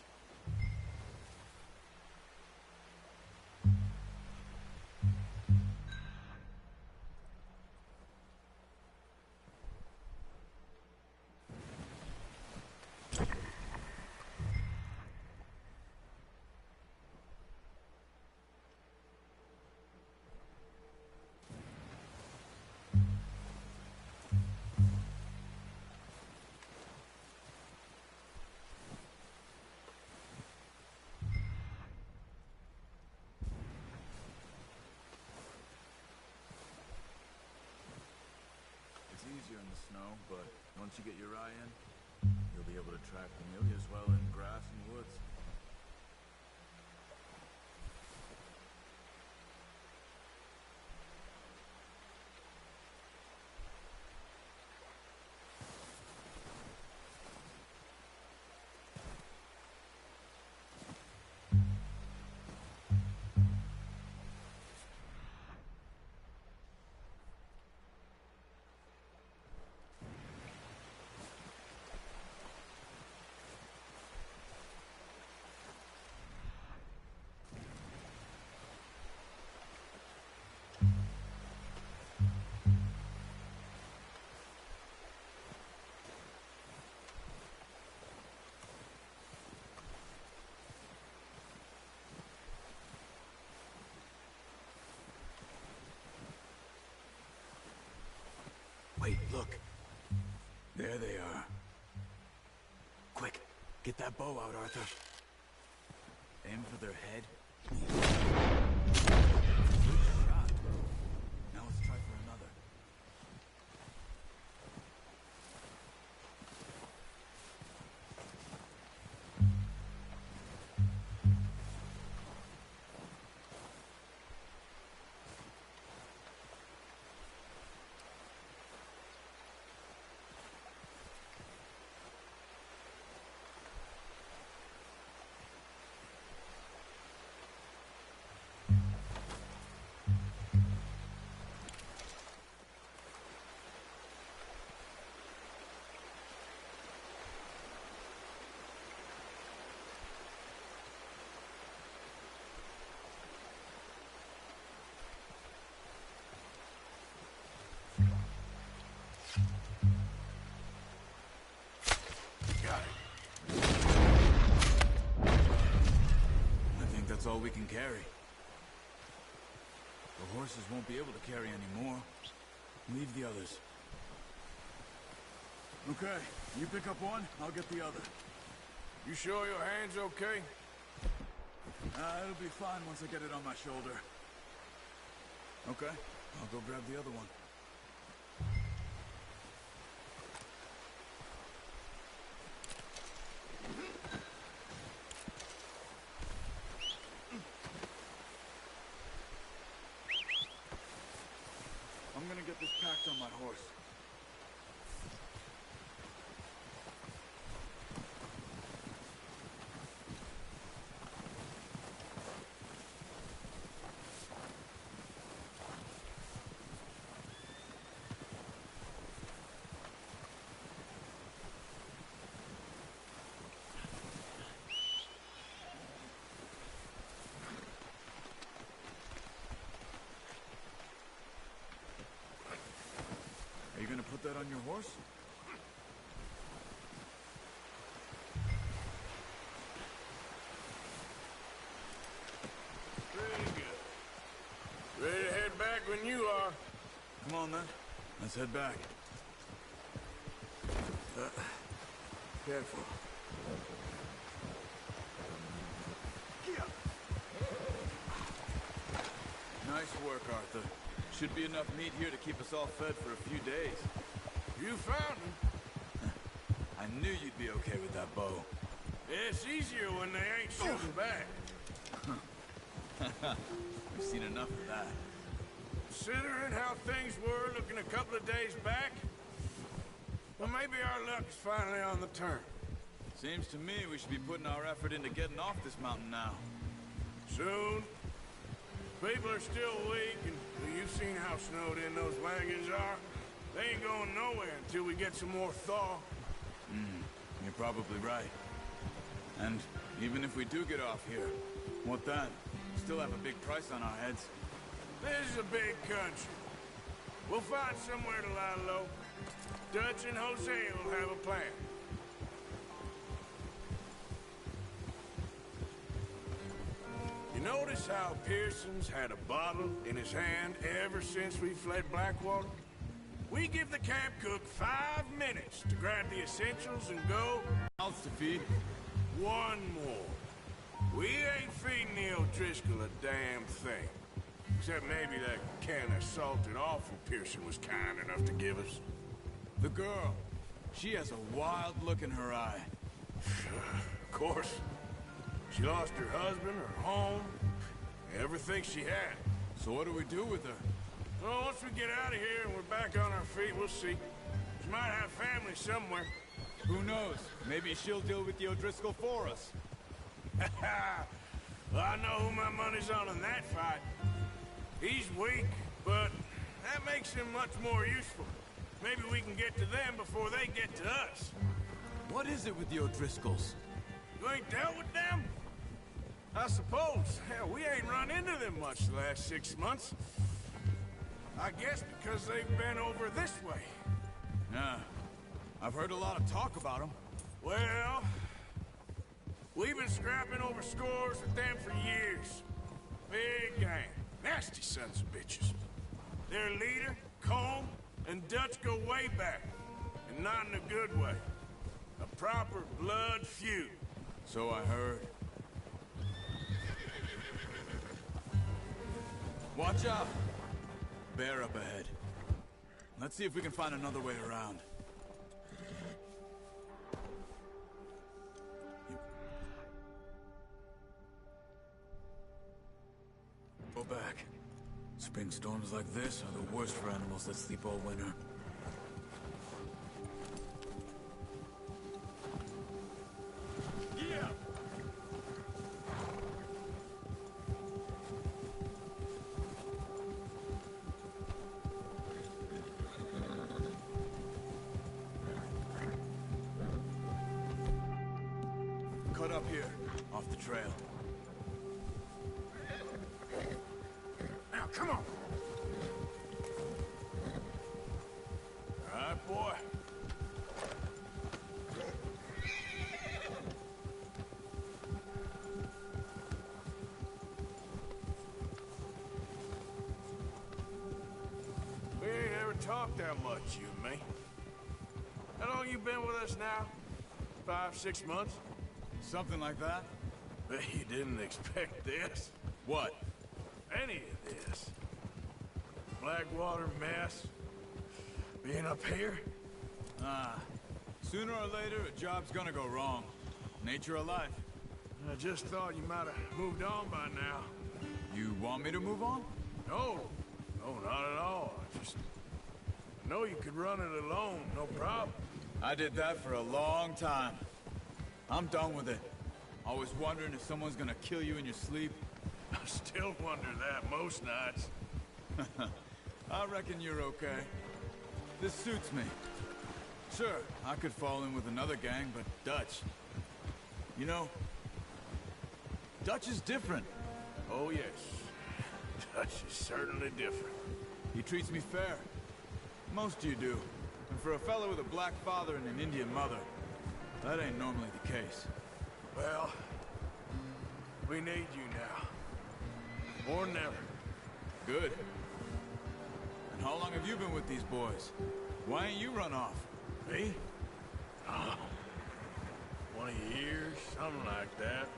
Easier in the snow, but once you get your eye in, you'll be able to track Amelia as well in grass and woods. Wait, look. There they are. Quick, get that bow out, Arthur. Aim for their head. Good shot. Now let's try for another. That's all we can carry. The horses won't be able to carry any more. Leave the others. Okay, you pick up one, I'll get the other. You sure your hand's okay? It'll be fine once I get it on my shoulder. Okay, I'll go grab the other one. I'm gonna get this packed on my horse. Are you gonna put that on your horse? Pretty good. Ready to head back when you are. Come on then. Let's head back. Careful. Nice work, Arthur. Should be enough meat here to keep us all fed for a few days. You found him. I knew you'd be okay with that bow. It's easier when they ain't shooting back. We've seen enough of that. Considering how things were looking a couple of days back, well, maybe our luck's finally on the turn. Seems to me we should be putting our effort into getting off this mountain now. Soon. People are still weak, and you've seen how snowed in those wagons are. They ain't going nowhere until we get some more thaw. You're probably right. And even if we do get off here, what then? We still have a big price on our heads. This is a big country. We'll find somewhere to lie low. Dutch and Hosea will have a plan. You notice how Pearson's had a bottle in his hand ever since we fled Blackwater? We give the camp cook 5 minutes to grab the essentials and go. Mouths to feed. One more. We ain't feeding the O'Driscoll a damn thing. Except maybe that can of salted offal Pearson was kind enough to give us. The girl. She has a wild look in her eye. Of course. She lost her husband, her home, everything she had. So what do we do with her? Well, once we get out of here and we're back on our feet, we'll see. She might have family somewhere. Who knows? Maybe she'll deal with the O'Driscoll for us. Well, I know who my money's on in that fight. He's weak, but that makes him much more useful. Maybe we can get to them before they get to us. What is it with the O'Driscolls? You ain't dealt with them? I suppose. Hell, we ain't run into them much the last 6 months. I guess because they've been over this way. Yeah. I've heard a lot of talk about them. Well, we've been scrapping over scores with them for years. Big gang. Nasty sons of bitches. Their leader, Colm, and Dutch go way back, and not in a good way. A proper blood feud. So I heard. Watch out! Bear up ahead. Let's see if we can find another way around. Go back. Spring storms like this are the worst for animals that sleep all winter. Yeah! Cut up here, off the trail. Now, come on! All right, boy. We ain't ever talked that much, you and me. How long you been with us now? 5, 6 months? Something like that? Bet you didn't expect this. What? Any of this. Blackwater mess. Being up here. Ah. Sooner or later, a job's gonna go wrong. Nature of life. I just thought you might have moved on by now. You want me to move on? No. No, not at all. I know you could run it alone, no problem. I did that for a long time. I'm done with it. Always wondering if someone's gonna kill you in your sleep. I still wonder that most nights. I reckon you're okay. This suits me. Sure, I could fall in with another gang, but Dutch... You know, Dutch is different. Oh, yes. Dutch is certainly different. He treats me fair. Most of you do. And for a fellow with a black father and an Indian mother, that ain't normally the case. Well, we need you now. More than ever. Good. And how long have you been with these boys? Why ain't you run off? Me? 20 years, something like that.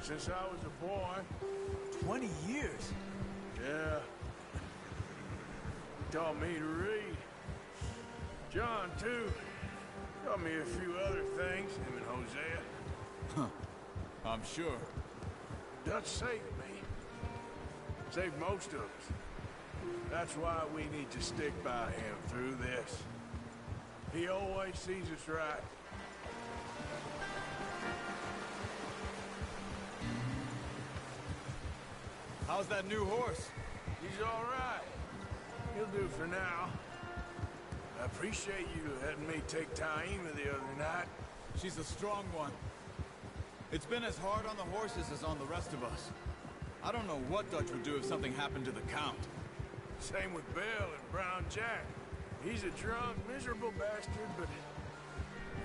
Since I was a boy. 20 years? Yeah. He taught me to read. John, too. Taught me a few other things, him and Hosea. Huh. I'm sure. Dutch saved me. Saved most of us. That's why we need to stick by him through this. He always sees us right. How's that new horse? He's all right. He'll do for now. I appreciate you letting me take Taima the other night. She's a strong one. It's been as hard on the horses as on the rest of us. I don't know what Dutch would do if something happened to the Count. Same with Bill and Brown Jack. He's a drunk, miserable bastard, but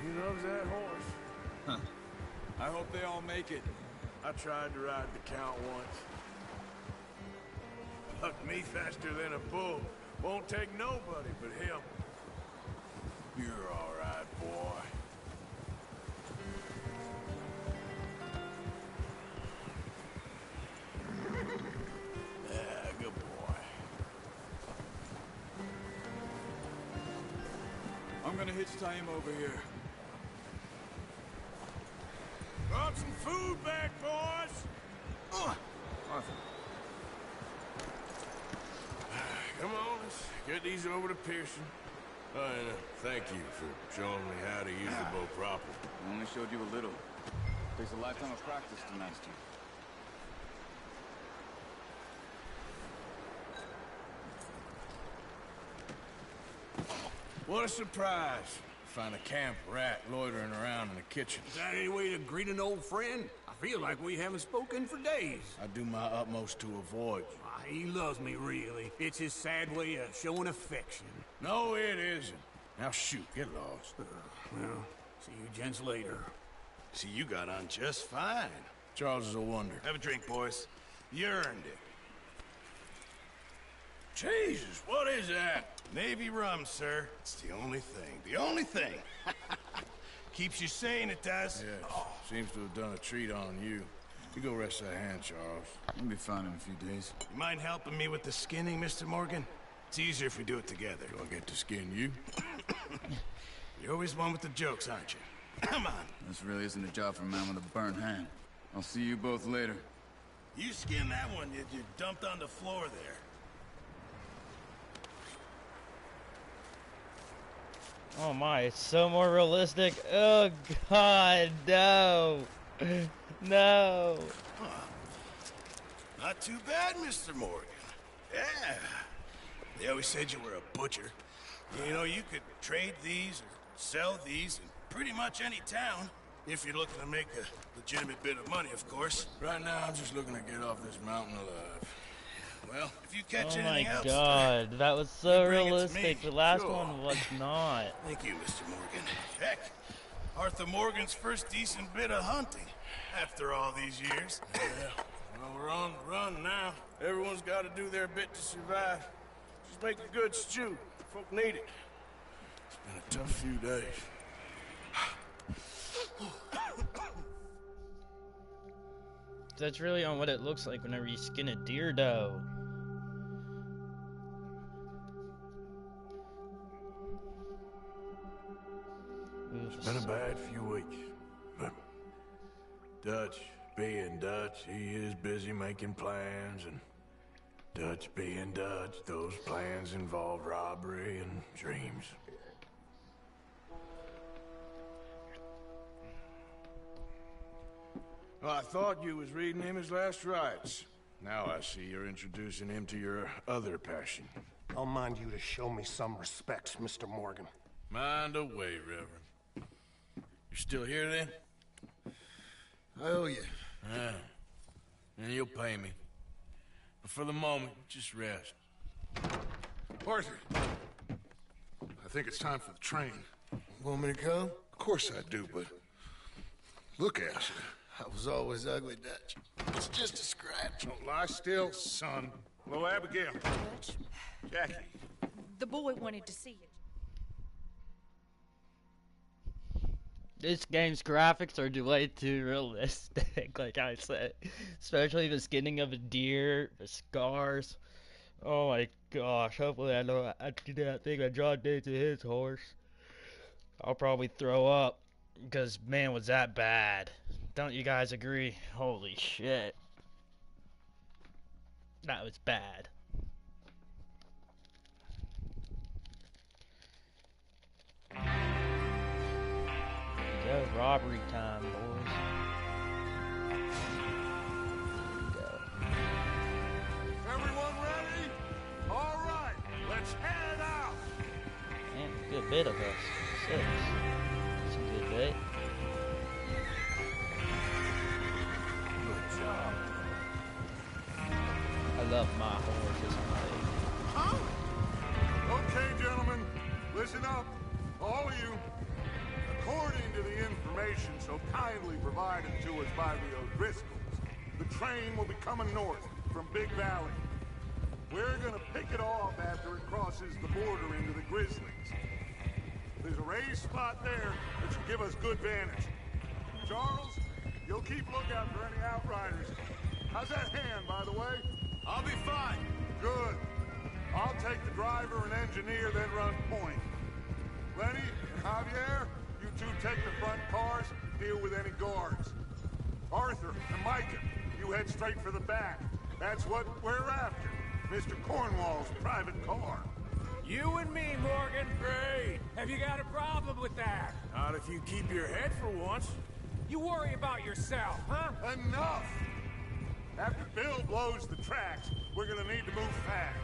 he loves that horse. Huh. I hope they all make it. I tried to ride the Count once. Bucked me faster than a bull. Won't take nobody but him. You're all right, boy. Yeah, good boy. I'm gonna hitch Taima over here. Brought some food back, boys! Arthur. Come on, let's get these over to Pearson. And thank you for showing me how to use the bow properly. I only showed you a little. Takes a lifetime of practice to master. What a surprise. Find a camp rat loitering around in the kitchen. Is that any way to greet an old friend? I feel like we haven't spoken for days. I do my utmost to avoid you. He loves me, really. It's his sad way of showing affection. No, it isn't. Now shoot, get lost. Well, see you gents later. See, you got on just fine. Charles is a wonder. Have a drink, boys. You earned it. Jesus, what is that? Navy rum, sir. It's the only thing. The only thing. Keeps you sane, it does. Yeah, seems to have done a treat on you. You go rest that hand, Charles. I'll be fine in a few days. You mind helping me with the skinning, Mr. Morgan? It's easier if we do it together. Do I get to skin you? You're always one with the jokes, aren't you? Come on. This really isn't a job for a man with a burnt hand. I'll see you both later. You skinned that one you dumped on the floor there. Oh my, it's so more realistic. Oh god, no. No. Huh. Not too bad, Mr. Morgan. Yeah. They always said you were a butcher. You know, you could trade these or sell these in pretty much any town. If you're looking to make a legitimate bit of money, of course. Right now, I'm just looking to get off this mountain alive. Well, if you catch oh anything my else... god, that was so bring it to realistic. me. The last Sure. one was not. Thank you, Mr. Morgan. Heck, Arthur Morgan's first decent bit of hunting after all these years. Yeah, well, we're on the run now. Everyone's got to do their bit to survive. Just make a good stew. Folk need it. It's been a tough few days. That's really on what it looks like whenever you skin a deer doe. It's been a bad few weeks, but Dutch being Dutch, he is busy making plans, and Dutch being Dutch, those plans involve robbery and dreams. Well, I thought you was reading him his last rites. Now I see you're introducing him to your other passion. I'll mind you to show me some respect, Mr. Morgan. Mind away, Reverend. You still here, then? I owe you. Yeah. And you'll pay me. But for the moment, just rest. Arthur, I think it's time for the train. Want me to come? Of course I do, but look at you. I was always ugly, Dutch. It's just a scratch. Don't lie still, son. Hello, Abigail. Jackie. The boy wanted to see it. This game's graphics are way too realistic, like I said. Especially the skinning of a deer, the scars. Oh my gosh, hopefully I don't have to do that thing that John did to his horse. I'll probably throw up, because man was that bad. Don't you guys agree? Holy shit. That was bad. Go robbery time, boys. Go. Everyone ready? All right, let's head out. Man, a good bit of us. 6. That's a good bit. Good job. I love my horses. Huh? Okay, gentlemen, listen up, all of you. According to the information so kindly provided to us by the O'Driscolls, the train will be coming north from Big Valley. We're gonna pick it off after it crosses the border into the Grizzlies. There's a raised spot there that should give us good vantage. Charles, you'll keep lookout for any outriders. How's that hand, by the way? I'll be fine. Good. I'll take the driver and engineer, then run point. Lenny and Javier, you two take the front cars, deal with any guards. Arthur and Micah, you head straight for the back. That's what we're after. Mr. Cornwall's private car. You and me, Morgan. Great. Have you got a problem with that? Not if you keep your head for once. You worry about yourself, huh? Enough! After Bill blows the tracks, we're gonna need to move fast.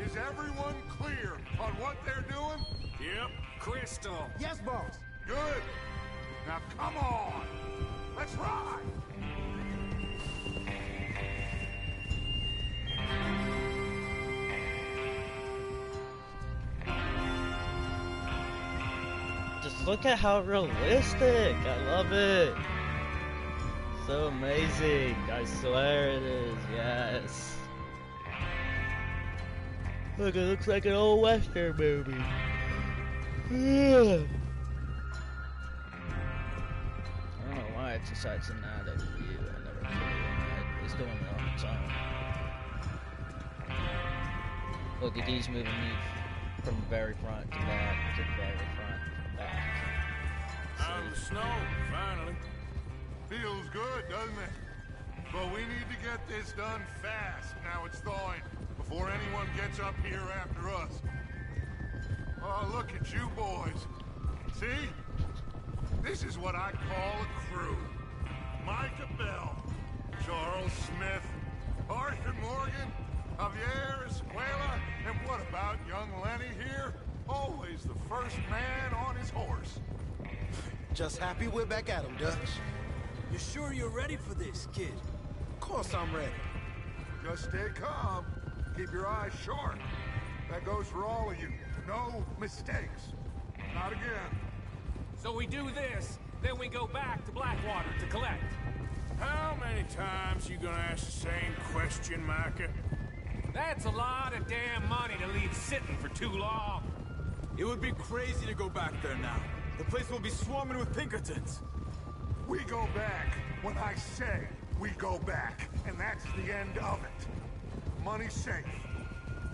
Is everyone clear on what they're doing? Yep. Crystal. Yes, boss. Good. Now come on. Let's ride. Just look at how realistic. I love it. So amazing. I swear it is. Yes. Look, it looks like an old Western movie. I don't know why it decides to not at you. I never figured it's doing it on its own. Look at these moving me from the very front to back to the very front to back. Out of the snow, finally. Feels good, doesn't it? But we need to get this done fast. Now it's thawing, before anyone gets up here after us. Oh, look at you boys. See? This is what I call a crew. Micah Bell, Charles Smith, Arthur Morgan, Javier Escuela, and what about young Lenny here? Always the first man on his horse. Just happy we're back at him, Dutch. You sure you're ready for this, kid? Of course I'm ready. Just stay calm. Keep your eyes sharp. That goes for all of you. No mistakes. Not again. So we do this, then we go back to Blackwater to collect. How many times you gonna ask the same question, Micah? That's a lot of damn money to leave sitting for too long. It would be crazy to go back there now. The place will be swarming with Pinkertons. We go back when I say we go back, and that's the end of it. Money's safe.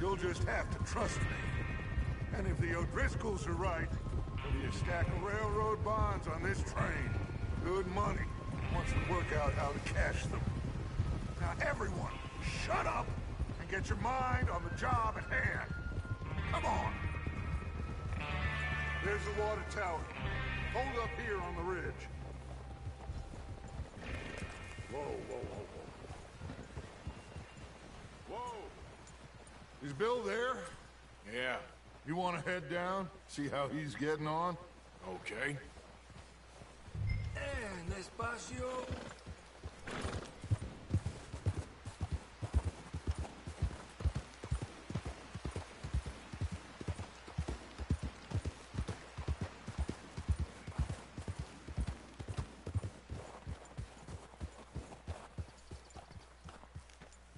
You'll just have to trust me. And if the O'Driscolls are right, there'll be a stack of railroad bonds on this train. Good money, once we work out how to cash them. Now everyone, shut up and get your mind on the job at hand. Come on. There's the water tower. Hold up here on the ridge. Whoa, whoa, whoa, whoa. Whoa! Is Bill there? Yeah. You want to head down, see how he's getting on? Okay. Despacio.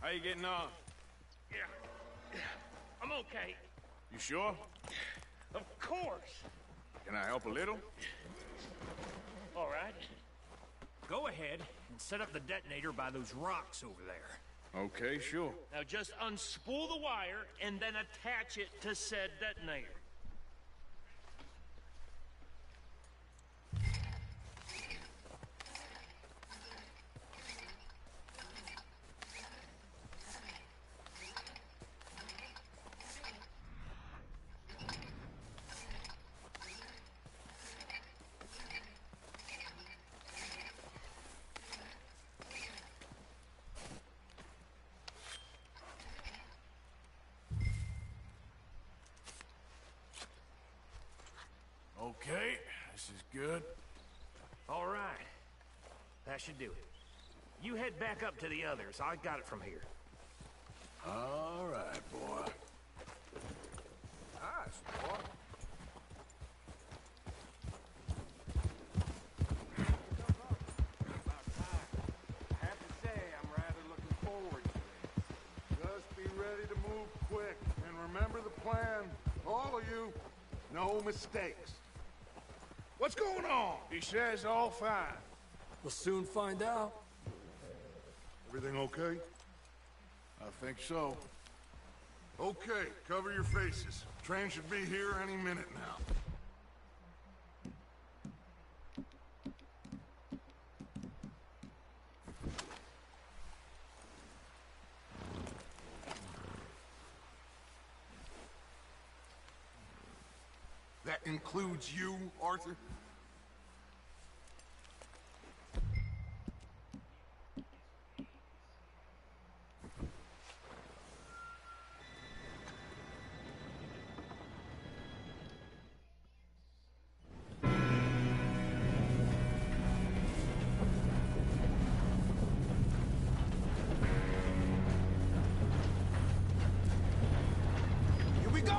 How you getting on? Yeah. I'm okay. You sure? Of course. Can I help a little? All right. Go ahead and set up the detonator by those rocks over there. Okay, sure. Now just unspool the wire and then attach it to said detonator. Okay, this is good. All right. That should do it. You head back up to the others. I got it from here. All right, boy. Nice, boy. I have to say, I'm rather looking forward to it. Just be ready to move quick, and remember the plan. All of you, no mistakes. What's going on? He says all fine. We'll soon find out. Everything okay? I think so. Okay, cover your faces. Train should be here any minute now. That includes you, Arthur? Here we go!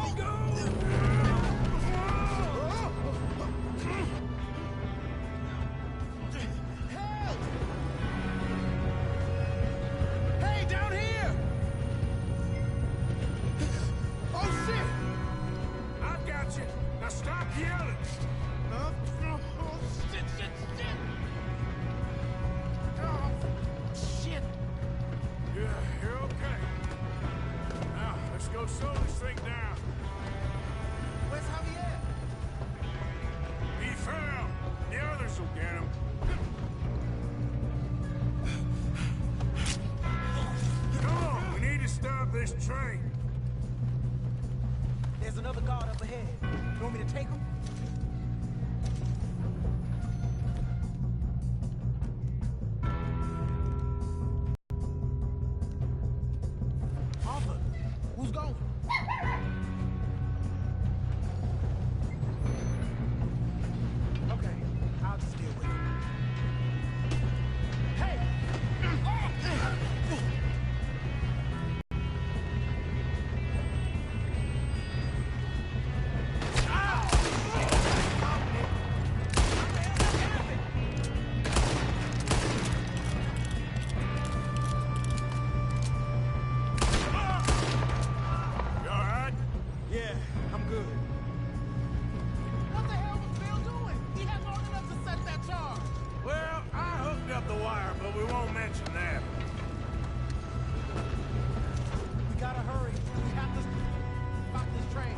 Go slow this thing down. Where's Javier? He fell. The others will get him. Come on, we need to stop this train. There's another guard up ahead. You want me to take him? Arthur, who's going? Okay, I'll just deal with it. Hey! You all right? Yeah, I'm good. What the hell was Bill doing? He had long enough to set that charge. Well, I hooked up the wire, but we won't mention that. We gotta hurry. We have to stop this train.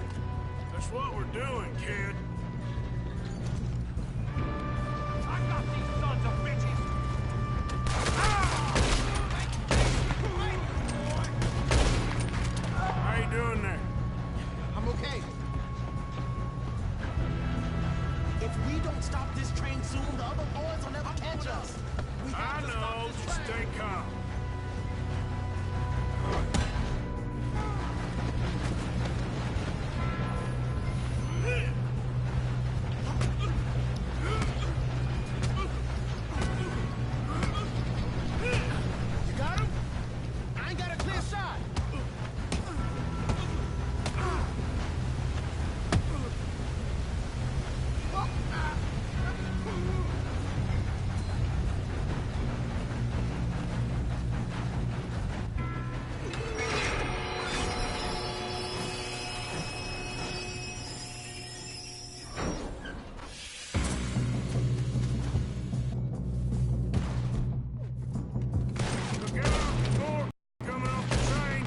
That's what we're doing, kid. I got these sons of bitches. How you doing there? I'm okay. If we don't stop this train soon, the other boys will never catch us. We I have to stop know. this Just train. stay calm. You got him? I ain't got a clear shot. Look out! More coming off the train.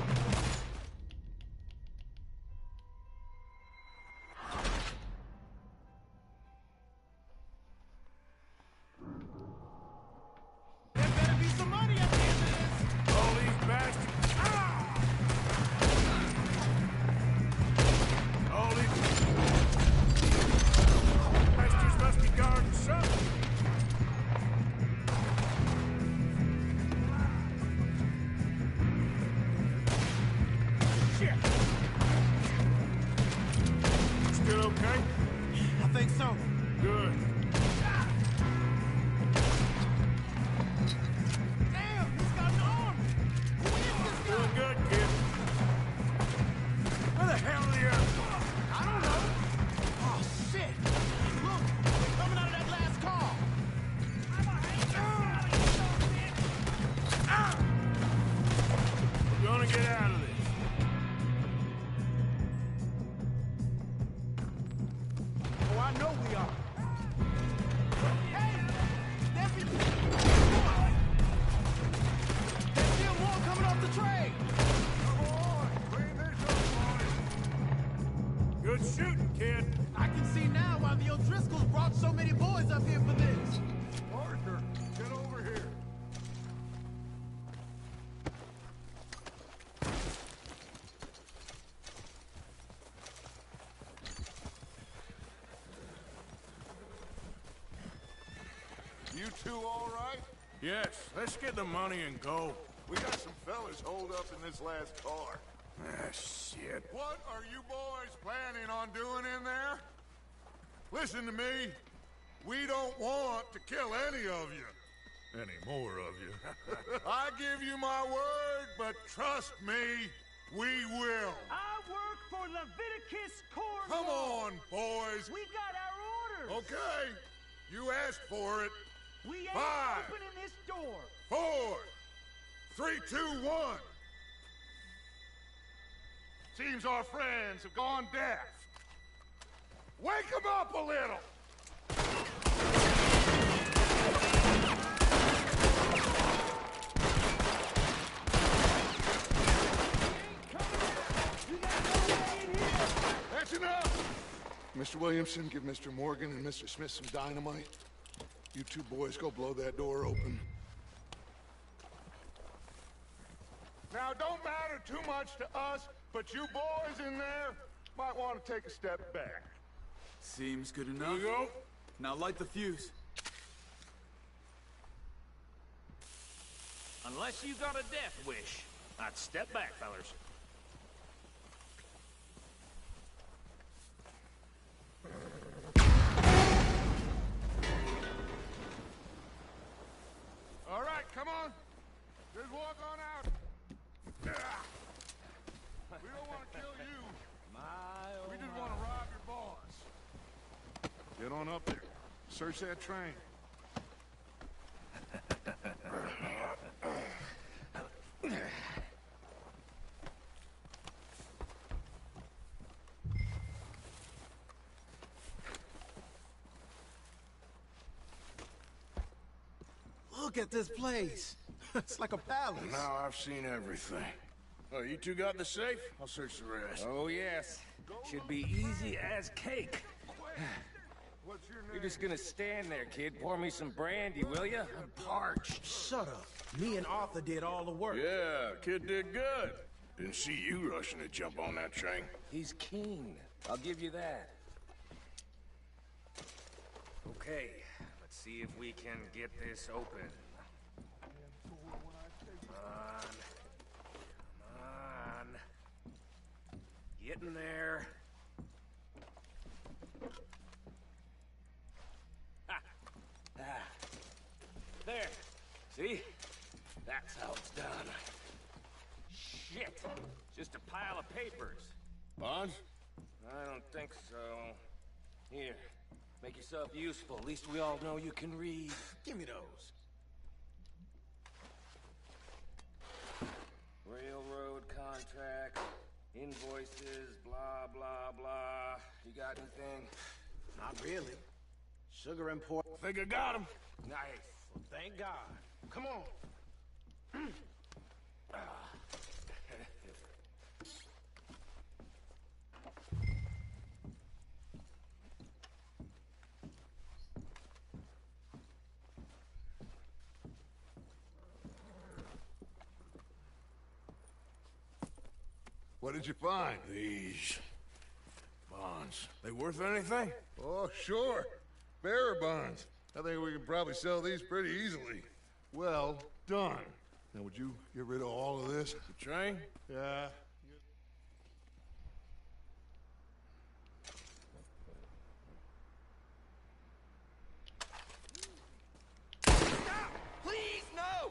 There better be some money at the end of this. All these bastards. All these bastards must be guarding something. Shit. Still okay? I think so. Good. Damn, he's got an army. Who is this guy? Doing good, kid. Where the hell are the others? I don't know. Oh, shit. Look, they're coming out of that last car. We're gonna get out of this. Oh, I know we are. Hey, there's still more coming off the train. Good shooting, kid. I can see now why the O'Driscolls brought so many boys up here for this. Arthur, get over here. You two all right? Yes, let's get the money and go. We got some fellas holed up in this last car. Ah, shit. What are you boys planning on doing in there? Listen to me. We don't want to kill any of you. Any more of you. I give you my word, but trust me, we will. I work for Leviticus Corps. Come on, boys. We got our orders. Okay. You asked for it. We ain't 5, opening this door. 4, 3, 2, 1. Seems our friends have gone deaf. Wake them up a little. You got Mr. Williamson, give Mr. Morgan and Mr. Smith some dynamite. You two boys go blow that door open. Now, don't matter too much to us, but you boys in there might want to take a step back. Seems good enough. Here you go. Now light the fuse. Unless you got a death wish, I'd step back, fellers. All right, come on. Just walk on out. We don't want to kill you. We just want to rob your boss. Get on up there. Search that train. Look at this place. It's like a palace. Now I've seen everything. Oh, you two got the safe? I'll search the rest. Oh, yes. Should be easy as cake. What's your name? You're just gonna stand there, kid. Pour me some brandy, will ya? I'm parched. Shut up. Me and Arthur did all the work. Yeah, kid did good. Didn't see you rushing to jump on that train. He's keen. I'll give you that. Okay, let's see if we can get this open. Come on. Come on. Get in there. Ha! Ah. There. See? That's how it's done. Shit! Just a pile of papers. Bonds? I don't think so. Here, make yourself useful. At least we all know you can read. Give me those. Railroad contracts, invoices, blah, blah, blah. You got anything? Not really. Sugar import. Think I got him. Nice. Well, thank God. Come on. What did you find? These bonds. They worth anything? Oh, sure. Bearer bonds. I think we can probably sell these pretty easily. Well done. Now, would you get rid of all of this? The train? Yeah. Stop! Please, no!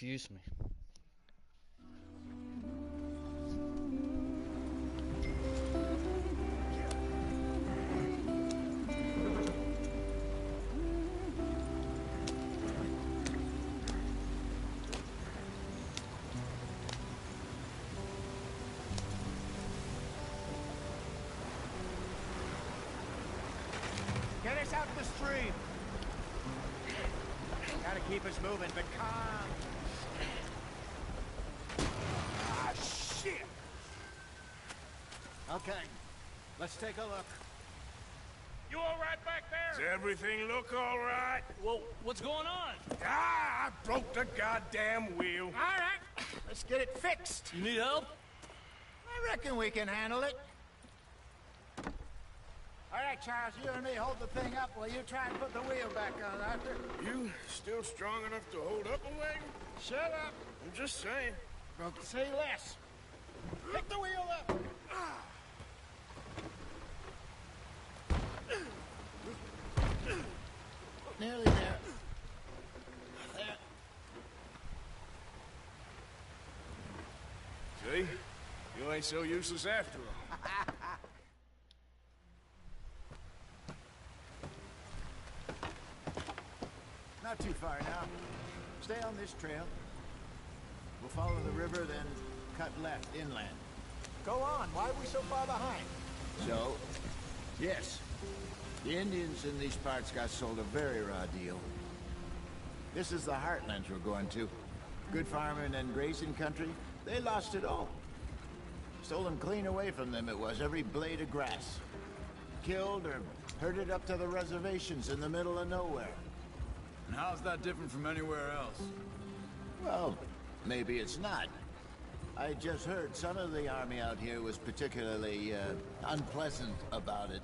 confused me. Get us out to the stream. Gotta keep us moving, but calm. Ah, shit! Okay, let's take a look. You all right back Does there? everything look all right? Well, what's going on? Ah, I broke the goddamn wheel. All right, let's get it fixed. You need help? I reckon we can handle it. All right, Charles, you and me hold the thing up while you try and put the wheel back on, Arthur. You still strong enough to hold up a wagon? Shut up. I'm just saying. Don't say less. Pick the wheel up. Nearly there. There. See? You ain't so useless after all. Not too far now. Stay on this trail. We'll follow the river, then cut left inland. Go on. Why are we so far behind? So, yes. The Indians in these parts got sold a very raw deal. This is the heartlands we're going to. Good farming and grazing country. They lost it all. Stolen clean away from them it was, every blade of grass. Killed or herded up to the reservations in the middle of nowhere. And how's that different from anywhere else? Well, maybe it's not. I just heard some of the army out here was particularly, unpleasant about it.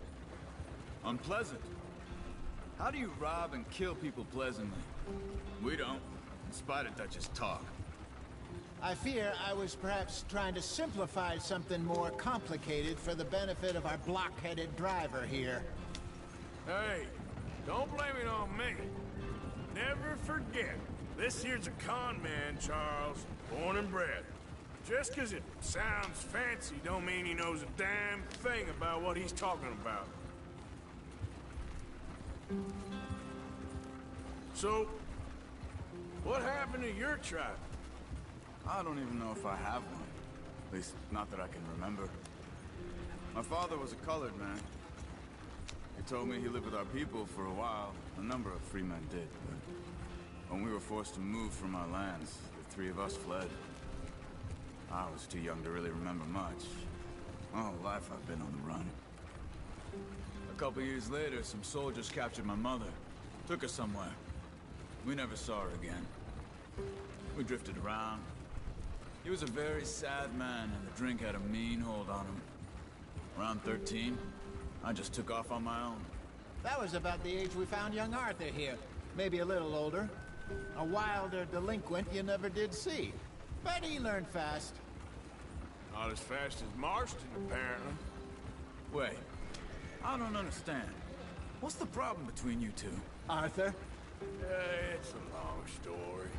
Unpleasant? How do you rob and kill people pleasantly? We don't, in spite of Dutch's talk. I fear I was perhaps trying to simplify something more complicated for the benefit of our block-headed driver here. Hey, don't blame it on me. Never forget, this here's a con man, Charles, born and bred. Just 'cause it sounds fancy don't mean he knows a damn thing about what he's talking about. So, what happened to your tribe? I don't even know if I have one. At least, not that I can remember. My father was a colored man. He told me he lived with our people for a while. A number of free men did, but when we were forced to move from our lands, the three of us fled. I was too young to really remember much. My whole life I've been on the run. A couple years later, some soldiers captured my mother. Took her somewhere. We never saw her again. We drifted around. He was a very sad man, and the drink had a mean hold on him. Around 13, I just took off on my own. That was about the age we found young Arthur here. Maybe a little older. A wilder delinquent you never did see. But he learned fast. Not as fast as Marston, apparently. Wait, I don't understand. What's the problem between you two? Arthur? It's a long story.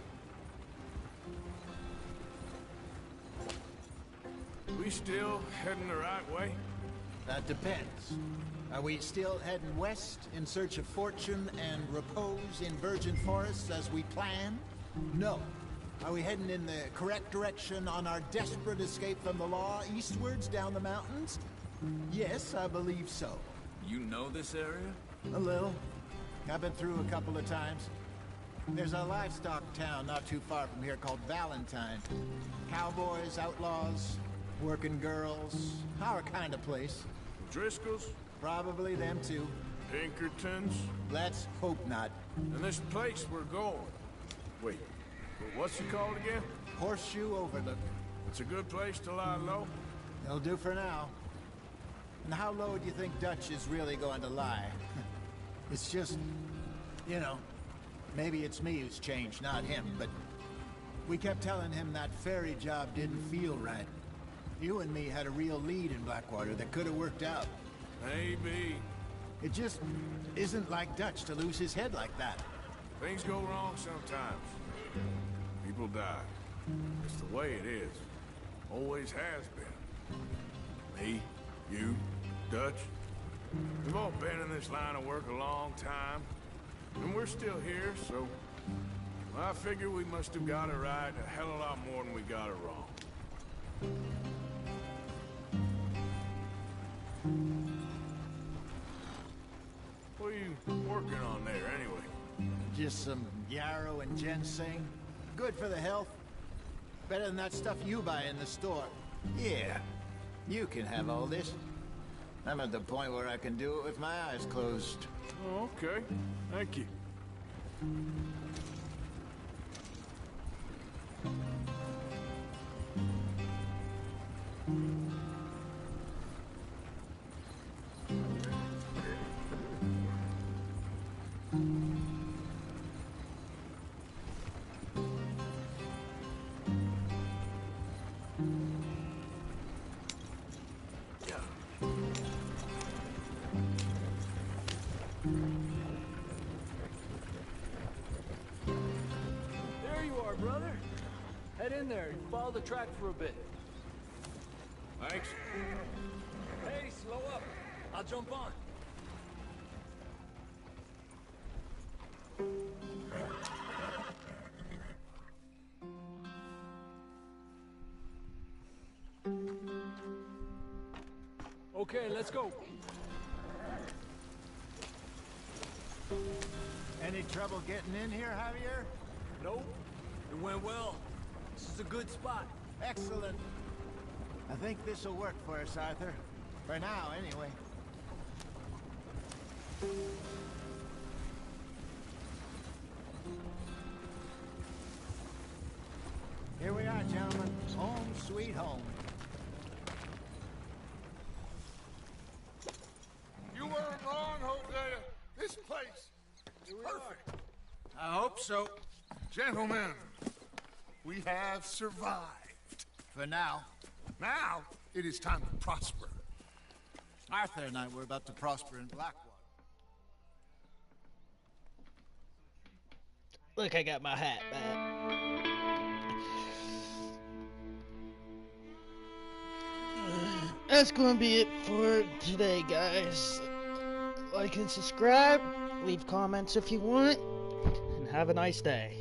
We still heading the right way? That depends. Are we still heading west in search of fortune and repose in virgin forests as we planned? No. Are we heading in the correct direction on our desperate escape from the law eastwards down the mountains? Yes, I believe so. You know this area? A little. I've been through a couple of times. There's a livestock town not too far from here called Valentine. Cowboys, outlaws, working girls, our kind of place. Driscolls? Probably them too. Pinkertons? Let's hope not. And this place we're going. Wait, what's it called again? Horseshoe Overlook. It's a good place to lie low? It'll do for now. And how low do you think Dutch is really going to lie? It's just, you know, maybe it's me who's changed, not him, but we kept telling him that ferry job didn't feel right. You and me had a real lead in Blackwater that could have worked out. Maybe. It just isn't like Dutch to lose his head like that. Things go wrong sometimes. People die. It's the way it is. Always has been. Me, you, Dutch. We've all been in this line of work a long time. And we're still here, so... I figure we must have got it right a hell of a lot more than we got it wrong. What are you working on there, anyway? Just some yarrow and ginseng. Good for the health. Better than that stuff you buy in the store. Yeah, you can have all this. I'm at the point where I can do it with my eyes closed. Oh, okay. Thank you. There you are, brother. Head in there and follow the track for a bit. Thanks. Hey, slow up. I'll jump on. Okay, let's go. Any trouble getting in here, Javier? Nope. It went well. This is a good spot. Excellent. I think this'll work for us, Arthur. For now, anyway. Here we are, gentlemen. Home sweet home. You weren't wrong, Hosea. This place is perfect. I hope so. Gentlemen, we have survived. For now. Now, it is time to prosper. Arthur and I were about to prosper in Blackwater. Look, I got my hat back. That's going to be it for today, guys. Like and subscribe. Leave comments if you want. And have a nice day.